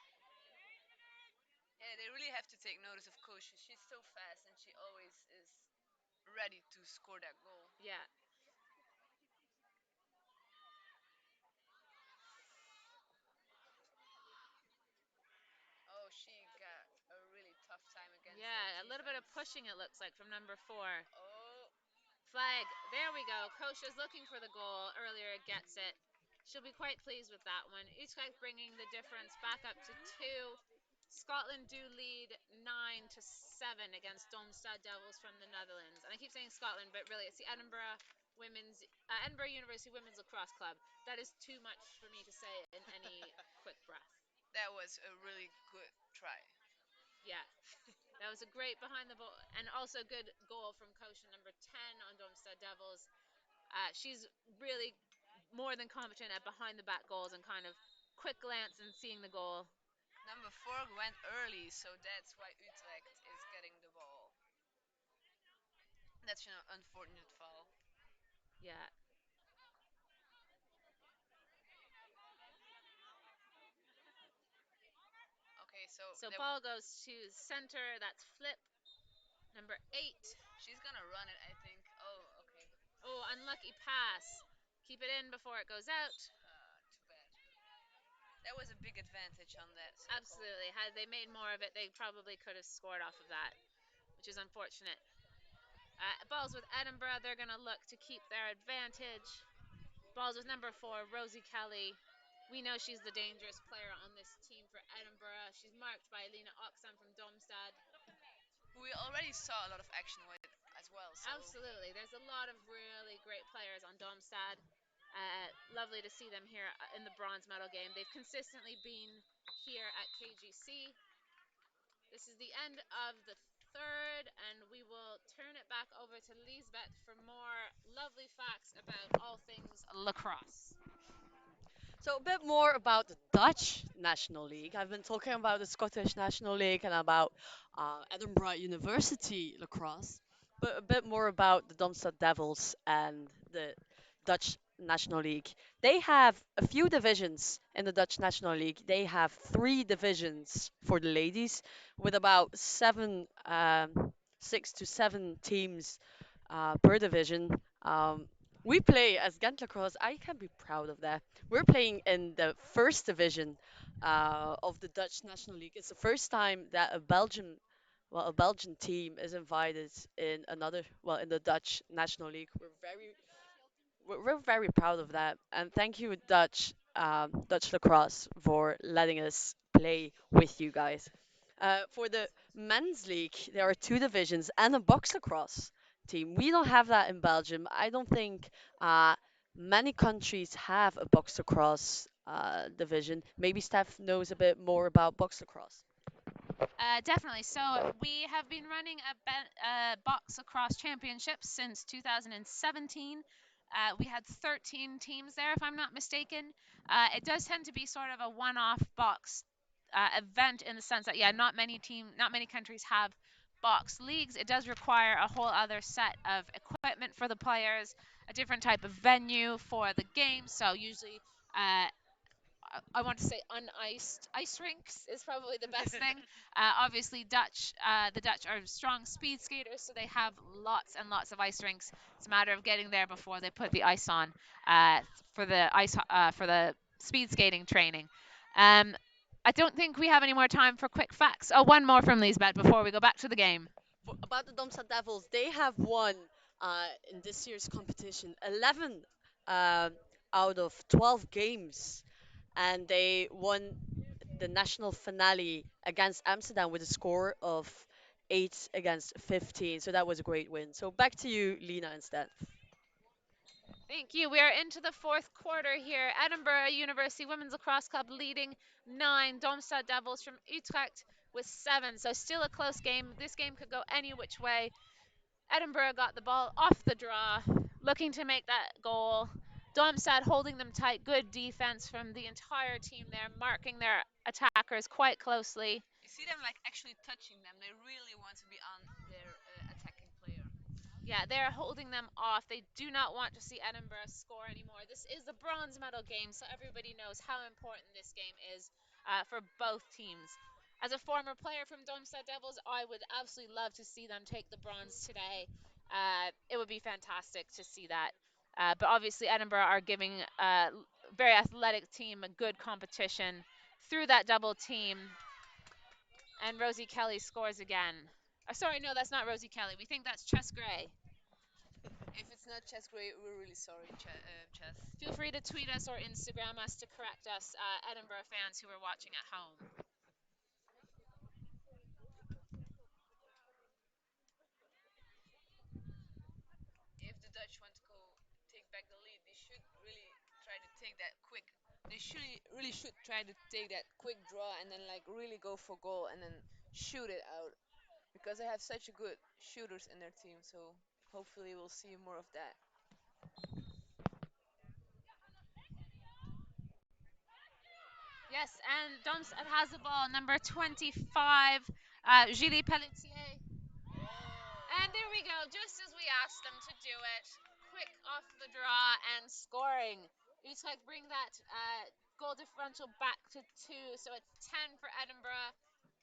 yeah, they really have to take notice of Kosha. She's so fast and she always is ready to score that goal. Yeah. Oh, she got a really tough time against that Yeah, a little bit of defense. pushing it looks like from number 4. Oh, Flag. There we go. Kosha's looking for the goal. Earlier it gets it. She'll be quite pleased with that one. Utrecht bringing the difference back up to 2. Scotland do lead 9-7 against Domstad Devils from the Netherlands. And I keep saying Scotland, but really it's the Edinburgh University Women's Lacrosse Club. That is too much for me to say in any quick breath. that was a really good try. Yeah, that was a great behind the ball and also good goal from Kosha number 10 on Domstad Devils. She's really more than competent at behind the back goals and kind of quick glance and seeing the goal. Number 4 went early, so that's why Utrecht is getting the ball. That's an unfortunate foul. Yeah. Okay, so So ball goes to center. That's flip number 8. she's gonna run it, I think. Oh, okay. Oh, unlucky pass. Keep it in before it goes out. Too bad. That was a big advantage on that circle. Absolutely. Had they made more of it, they probably could have scored off of that, which is unfortunate. Balls with Edinburgh. They're going to look to keep their advantage. Balls with number 4, Rosie Kelly. We know she's the dangerous player on this team for Edinburgh. She's marked by Lena Oxham from Domstad. We already saw a lot of action with it as well, so Absolutely. There's a lot of really great players on Domstad. Lovely to see them here in the bronze medal game. They've consistently been here at KGC. This is the end of the third, and we will turn it back over to Lisbeth for more lovely facts about all things lacrosse. So a bit more about the Dutch National League. I've been talking about the Scottish National League and about Edinburgh University lacrosse, but a bit more about the Domstad Devils and the Dutch National League. They have a few divisions in the Dutch National League. They have 3 divisions for the ladies, with about 6 to 7 teams per division. We play as Ghent Lacrosse. I can be proud of that. We're playing in the first division of the Dutch National League. It's the first time that a Belgian team is invited in in the Dutch National League. We're very proud of that, and thank you, Dutch Lacrosse, for letting us play with you guys. For the men's league, there are 2 divisions and a box lacrosse team. We don't have that in Belgium. I don't think uh, many countries have a box lacrosse division. Maybe Steph knows a bit more about box lacrosse. Definitely. So we have been running a box across championships since 2017. We had 13 teams there, if I'm not mistaken. It does tend to be sort of a one-off box event in the sense that, yeah, not many countries have box leagues. It does require a whole other set of equipment for the players, a different type of venue for the game. So usually, I want to say uniced ice rinks is probably the best thing. Obviously, the Dutch are strong speed skaters, so they have lots and lots of ice rinks. It's a matter of getting there before they put the ice on for the speed skating training. Um, I don't think we have any more time for quick facts. Oh, one more from Lisbeth before we go back to the game. About the Domstad Devils, they have won in this year's competition. 11 um out of 12 games, and they won the national finale against Amsterdam with a score of 8 against 15. So that was a great win. So back to you, Lena, instead. Thank you. We are into the fourth quarter here. Edinburgh University Women's Lacrosse Club leading 9. Domstad Devils from Utrecht with 7. So still a close game. This game could go any which way. Edinburgh got the ball off the draw, looking to make that goal. Domstad holding them tight. Good defense from the entire team there, marking their attackers quite closely. You see them like actually touching them. They really want to be on their attacking player. Yeah, they're holding them off. They do not want to see Edinburgh score anymore. This is the bronze medal game, so everybody knows how important this game is for both teams. As a former player from Domstad Devils, I would absolutely love to see them take the bronze today. It would be fantastic to see that. But obviously, Edinburgh are giving a very athletic team a good competition through that double team. And Rosie Kelly scores again. Sorry, no, that's not Rosie Kelly. We think that's Chess Gray. If it's not chess, we're really sorry, chess. Feel free to tweet us or Instagram us to correct us, Edinburgh fans who are watching at home. If the Dutch want to go take back the lead, they should really try to take that quick. They should really should try to take that quick draw and then like really go for goal and then shoot it out because they have such a good shooters in their team. So hopefully we'll see more of that. Yes, and Domstad has the ball, number 25, Julie Pelletier. And there we go, just as we asked them to do it. Quick off the draw and scoring. Utrecht bring that goal differential back to 2, so it's 10 for Edinburgh,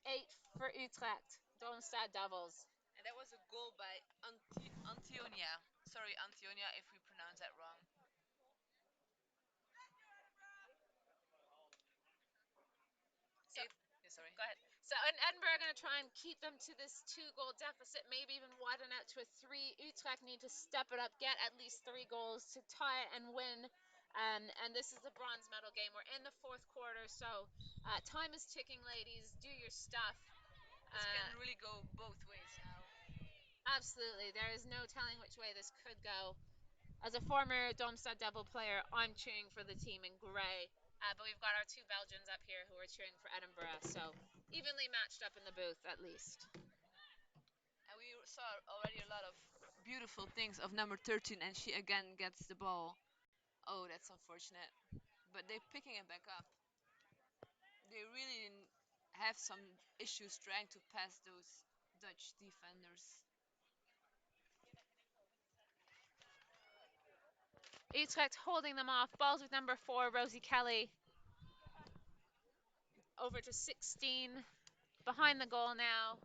8 for Utrecht. Domstad Devils. And that was a goal by Antionia. Sorry, Antionia, if we pronounce that wrong. So, Yeah, sorry. go ahead. So, and Edinburgh are going to try and keep them to this 2 goal deficit, maybe even widen out to a 3. Utrecht need to step it up, get at least 3 goals to tie it and win. And this is the bronze medal game. We're in the fourth quarter, so time is ticking, ladies. Do your stuff. This can Uh, really go both ways now. Absolutely. There is no telling which way this could go. As a former Domstad Devil player, I'm cheering for the team in grey. But we've got our 2 Belgians up here who are cheering for Edinburgh, so evenly matched up in the booth at least. And we saw already a lot of beautiful things of number 13, and she again gets the ball. Oh, that's unfortunate. But they're picking it back up. They really have some issues trying to pass those Dutch defenders. Utrecht holding them off. Balls with number 4, Rosie Kelly. Over to 16. Behind the goal now.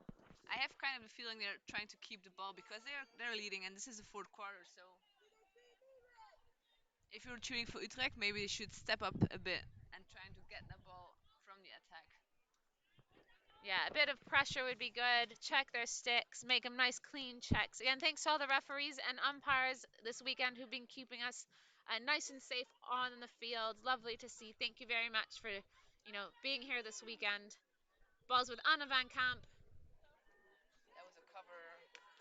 I have kind of a feeling they're trying to keep the ball because they're leading, and this is the fourth quarter. So if you're cheering for Utrecht, maybe they should step up a bit and trying to get the ball from the attack. Yeah, a bit of pressure would be good. Check their sticks, make them nice, clean checks. Again, thanks to all the referees and umpires this weekend who've been keeping us nice and safe on the field. Lovely to see. Thank you very much for, being here this weekend. Balls with Anna Van Camp. That was a cover.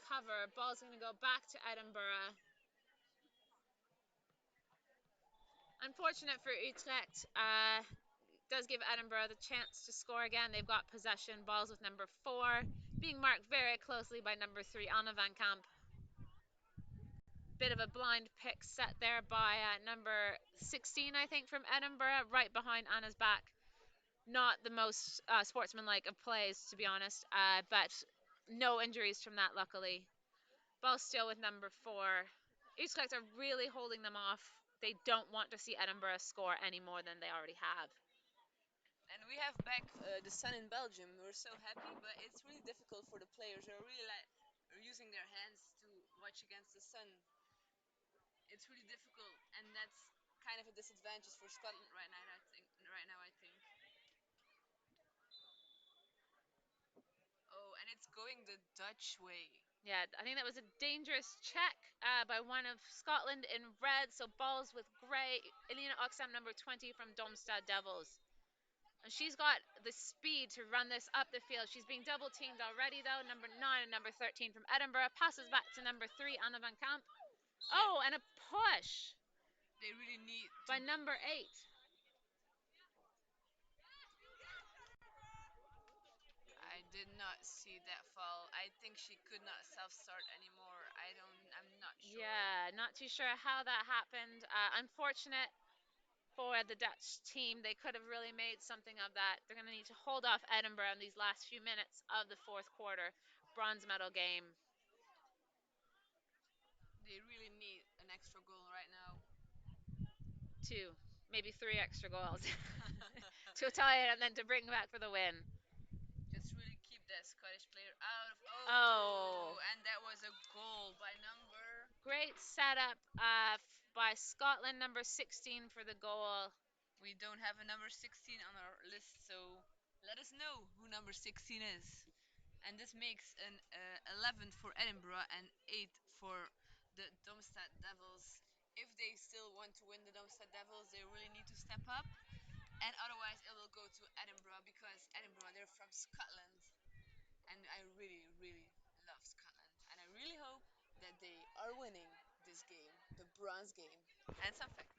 Cover. Ball's going to go back to Edinburgh. Unfortunate for Utrecht. Does give Edinburgh the chance to score again. They've got possession. Balls with number 4, being marked very closely by number 3, Anna Van Camp. Bit of a blind pick set there by number 16, I think, from Edinburgh, right behind Anna's back. Not the most sportsmanlike of plays, to be honest, but no injuries from that, luckily. Ball still with number 4. Utrecht are really holding them off. They don't want to see Edinburgh score any more than they already have. And we have back the sun in Belgium. We're so happy, but it's really difficult for the players. They're really like using their hands to watch against the sun. It's really difficult, and that's kind of a disadvantage for Scotland right now. I think. Right now, I think. Oh, and it's going the Dutch way. Yeah, I think that was a dangerous check by one of Scotland in red. So balls with grey. Elena Oxam, number 20 from Domstad Devils. And she's got the speed to run this up the field. She's being double teamed already, though. Number 9 and number 13 from Edinburgh. Passes back to number 3, Anna Van Kamp. Yeah, Oh, and a push they really need to. by number 8. I did not see that foul. I think she could not self-start anymore. I'm not sure. Yeah, not too sure how that happened. Unfortunate for the Dutch team. They could have really made something of that. They're going to need to hold off Edinburgh in these last few minutes of the fourth quarter. Bronze medal game. They really need an extra goal right now. Two, maybe three extra goals to tie it and then to bring back for the win. Just really keep that Scottish player out of. Oh, Oh, and that was a goal by number. great setup by Scotland, number 16 for the goal. We don't have a number 16 on our list, so let us know who number 16 is. And this makes an 11 for Edinburgh and 8 for the Domstad Devils. If they still want to win the Domstad Devils, they really need to step up. And otherwise, it will go to Edinburgh because Edinburgh, they're from Scotland. And I really, really love Scotland. And I really hope that they are winning this game, the bronze game. And some facts.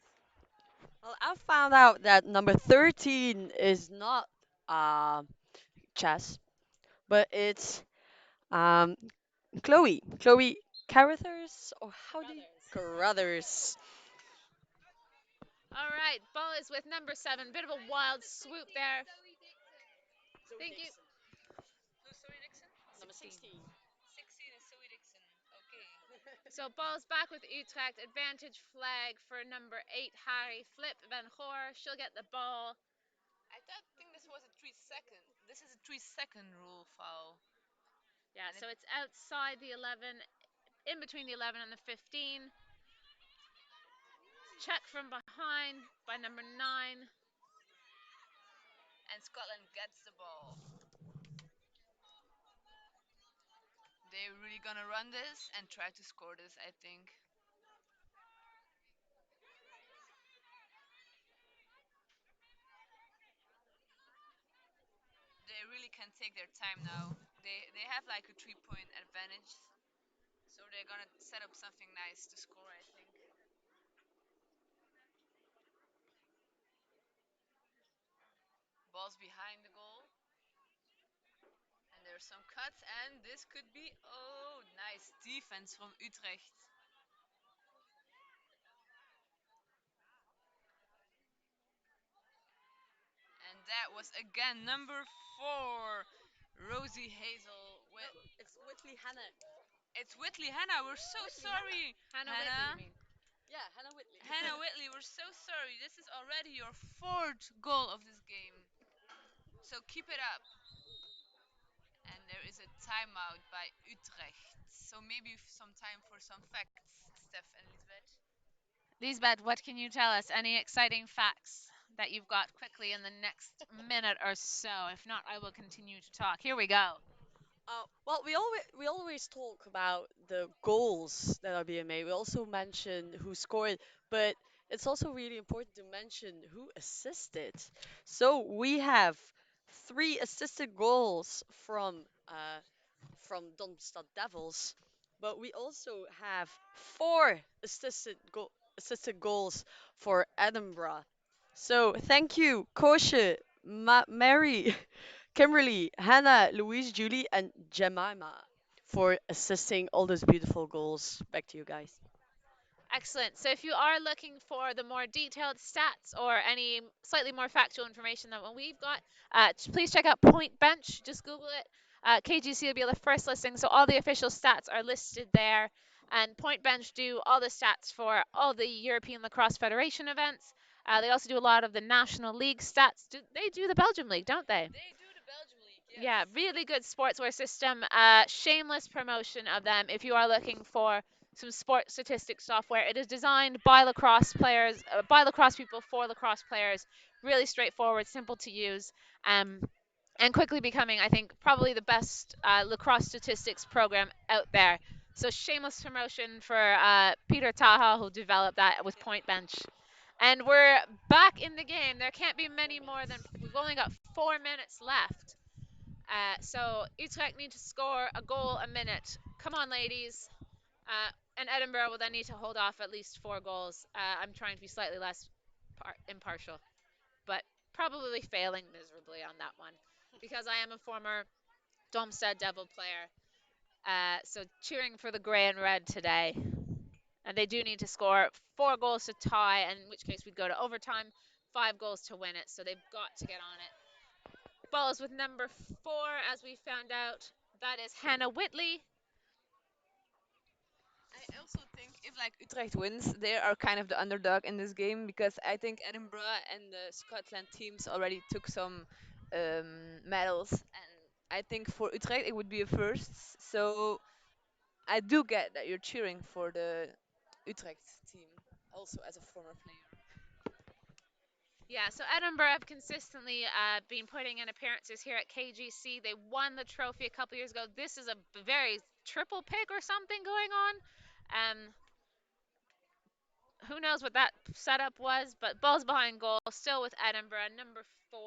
Well, I found out that number 13 is not uh, chess, but it's um, Chloe. Chloe Carruthers, or how do you? Carruthers. All right, ball is with number 7. Bit of a wild swoop there. Thank you. Who's Zoe Dixon? Number 16. 16. 16 is Zoe Dixon. Okay. So ball's back with Utrecht. Advantage flag for number 8, Harry Flip Van Goor. She'll get the ball. Think this was a 3 second. This is a 3 second rule foul. Yeah, And so it's outside the 11, in between the 11 and the 15. Check from behind by number 9. Scotland gets the ball. They're really gonna run this and try to score this, I think. They really can take their time now. They have like a 3 point advantage, so they're gonna set up something nice to score, I think. Ball's behind the goal, and there's some cuts, and this could be nice defense from Utrecht. And that was again number 4, Rosie Hazel. No, it's Whitley Hannah. It's Whitley Hannah. We're so Whitley Hannah. sorry, Hannah Whitley, you Hannah. mean? Yeah, Hannah Whitley. Hannah Whitley, we're so sorry. This is already your fourth goal of this game. So keep it up. And there is a timeout by Utrecht. So maybe some time for some facts, Steph and Lisbeth. Lisbeth, what can you tell us? Any exciting facts that you've got quickly in the next minute or so? If not, I will continue to talk. Here we go. Well, we always talk about the goals that are being made. We also mention who scored, but it's also really important to mention who assisted. So we have 3 assisted goals from Domstad Devils, but we also have 4 assisted goals for Edinburgh. So thank you, Koshe, Mary, Kimberly, Hannah, Louise, Julie, and Jemima for assisting all those beautiful goals. Back to you guys. Excellent. So if you are looking for the more detailed stats or any slightly more factual information than what we've got, please check out Point Bench. Just Google it. KGC will be the first listing, so all the official stats are listed there. And Point Bench do all the stats for all the European Lacrosse Federation events. They also do a lot of the National League stats. They do the Belgium League, don't they? They do the Belgium League, yes. Yeah, really good sportswear system. Shameless promotion of them if you are looking for some sports statistics software. It is designed by lacrosse players, by lacrosse people for lacrosse players. Really straightforward, simple to use. Um, and quickly becoming, I think, probably the best lacrosse statistics program out there. So shameless promotion for Peter Taha, who developed that with Point Bench. And we're back in the game. There can't be many more than we've only got 4 minutes left. So Utrecht need to score a goal a minute. Come on, ladies. And Edinburgh will then need to hold off at least 4 goals. I'm trying to be slightly less impartial, but probably failing miserably on that one because I am a former Domstad Devil player. So cheering for the grey and red today. And they do need to score 4 goals to tie, and in which case we'd go to overtime, 5 goals to win it. So they've got to get on it. Balls with number 4, as we found out. That is Hannah Whitley. I also think if like Utrecht wins, they are kind of the underdog in this game because I think Edinburgh and the Scotland teams already took some medals, and I think for Utrecht it would be a first. So I do get that you're cheering for the Utrecht team, also as a former player. Yeah, so Edinburgh have consistently been putting in appearances here at KGC. They won the trophy a couple years ago. This is a very triple pick or something going on. Who knows what that setup was, but balls behind goal, still with Edinburgh, number 4.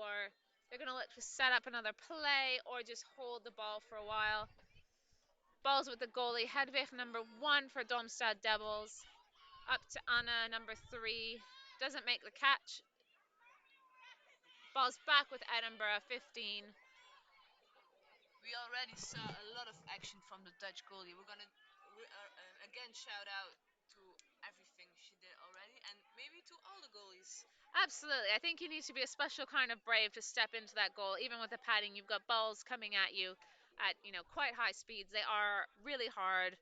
They're going to look to set up another play or just hold the ball for a while. Balls with the goalie, Hedvig, number 1 for Domstad Devils. Up to Anna, number 3. Doesn't make the catch. Balls back with Edinburgh, 15. We already saw a lot of action from the Dutch goalie. We're gonna again shout out to everything she did already, and maybe to all the goalies. Absolutely. I think you need to be a special kind of brave to step into that goal. Even with the padding, you've got balls coming at you at, quite high speeds. They are really hard.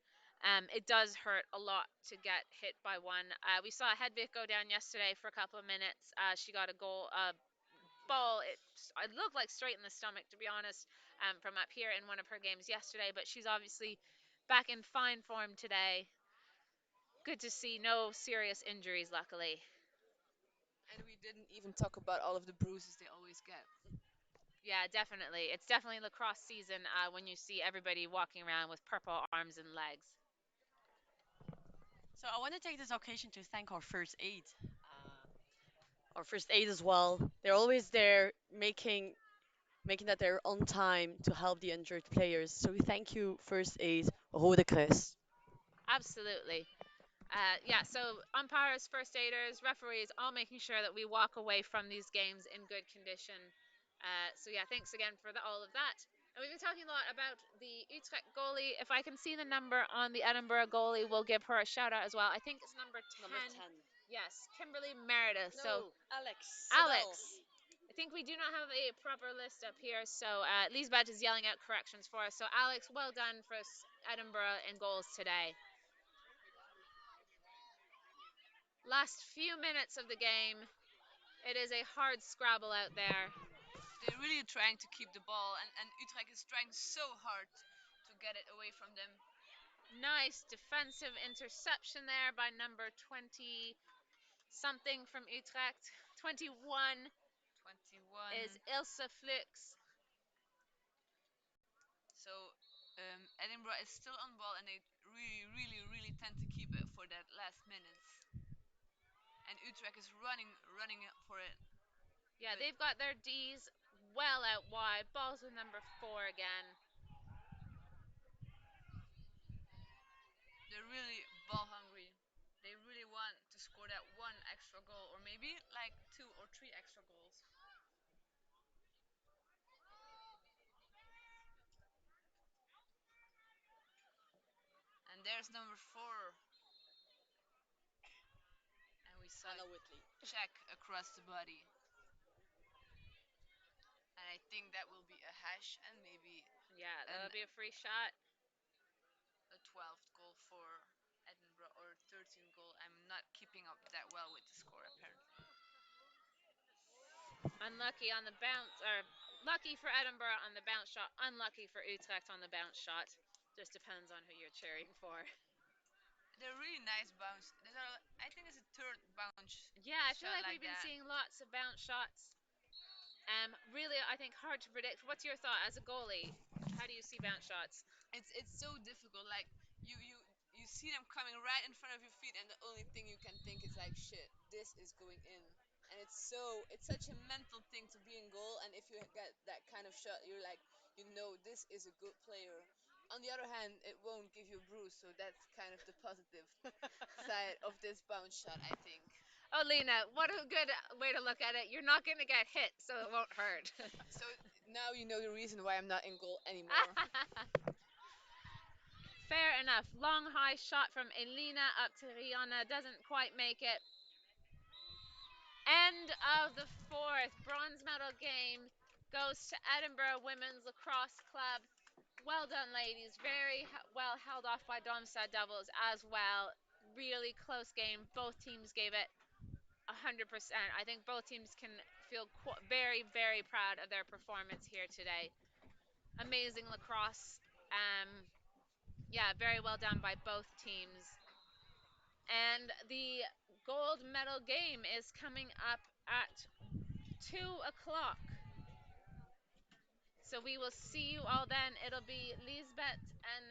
It does hurt a lot to get hit by one. We saw Hedvig go down yesterday for a couple of minutes. She got a goal, ball. It looked like straight in the stomach, to be honest, from up here in one of her games yesterday. But she's obviously back in fine form today. Good to see no serious injuries, luckily. And we didn't even talk about all of the bruises they always get. Yeah, definitely. It's definitely lacrosse season when you see everybody walking around with purple arms and legs. So I want to take this occasion to thank our first aid. Our first aid as well. They're always there making that they're on time to help the injured players. So we thank you, first aid, Rode Kruis. Absolutely. Yeah, so umpires, first aiders, referees, all making sure that we walk away from these games in good condition. So yeah, thanks again for all of that. And we've been talking a lot about the Utrecht goalie. If I can see the number on the Edinburgh goalie, we'll give her a shout out as well. I think it's number 10. Number 10. Yes, Kimberly Meredith. So No, Alex. Sabel. Alex. I think we do not have a proper list up here, so Lisbeth is yelling out corrections for us. So Alex, well done for Edinburgh in goals today. Last few minutes of the game. It is a hard scrabble out there. They're really trying to keep the ball, and Utrecht is trying so hard to get it away from them. Nice defensive interception there by number 20 something from Utrecht. 21 21. is Ilse Flux. So Edinburgh is still on ball, and they really, really, really tend to keep it for that last minutes. And Utrecht is running for it. Yeah, But they've got their D's well out wide. Balls with number 4 again. they're really ball hungry. They really want to score that one extra goal, or maybe like 2 or 3 extra goals. And there's number 4, and we saw Hannah Whitley. check across the body. And I think that will be a hash and maybe Yeah, an, that'll be a free shot. a 12th goal for Edinburgh or 13th goal. I'm not keeping up that well with the score apparently. Unlucky on the bounce, or lucky for Edinburgh on the bounce shot, unlucky for Utrecht on the bounce shot. Just depends on who you're cheering for. They're really nice bounce. I think it's a third bounce Yeah, I feel shot like like we've been that. seeing lots of bounce shots. Really, I think hard to predict. What's your thought as a goalie? How do you see bounce shots? It's so difficult. Like you see them coming right in front of your feet, and the only thing you can think is like, shit, this is going in. And it's such a mental thing to be in goal. And if you get that kind of shot, you're like, this is a good player. On the other hand, it won't give you a bruise, so that's kind of the positive side of this bounce shot, I think. Oh, Lena, what a good way to look at it. You're not going to get hit, so it won't hurt. So now you know the reason why I'm not in goal anymore. Fair enough. Long high shot from Elena up to Rihanna. Doesn't quite make it. End of the fourth. Bronze medal game goes to Edinburgh Women's Lacrosse Club. Well done, ladies. Very well held off by Domstad Devils as well. Really close game. Both teams gave it 100%. I think both teams can feel very, very proud of their performance here today. Amazing lacrosse. Yeah, very well done by both teams. And the gold medal game is coming up at 2 o'clock. So we will see you all then. It'll be Lisbeth and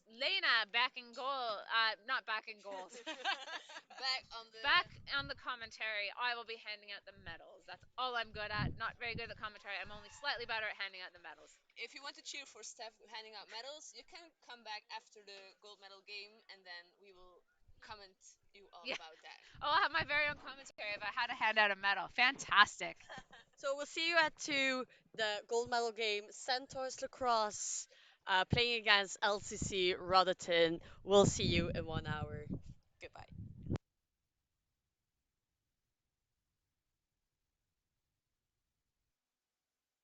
Lena back in goal. Not back in goals. Back on the. Back on the commentary, I will be handing out the medals. That's all I'm good at. Not very good at commentary. I'm only slightly better at handing out the medals. If you want to cheer for Steph handing out medals, you can come back after the gold medal game, and then we will comment you all Yeah. about that. Oh, I'll have my very own commentary if I had to hand out a medal. Fantastic. So we'll see you at 2, the gold medal game, Centaurs Lacrosse, playing against LCC Rotherton. We'll see you in 1 hour.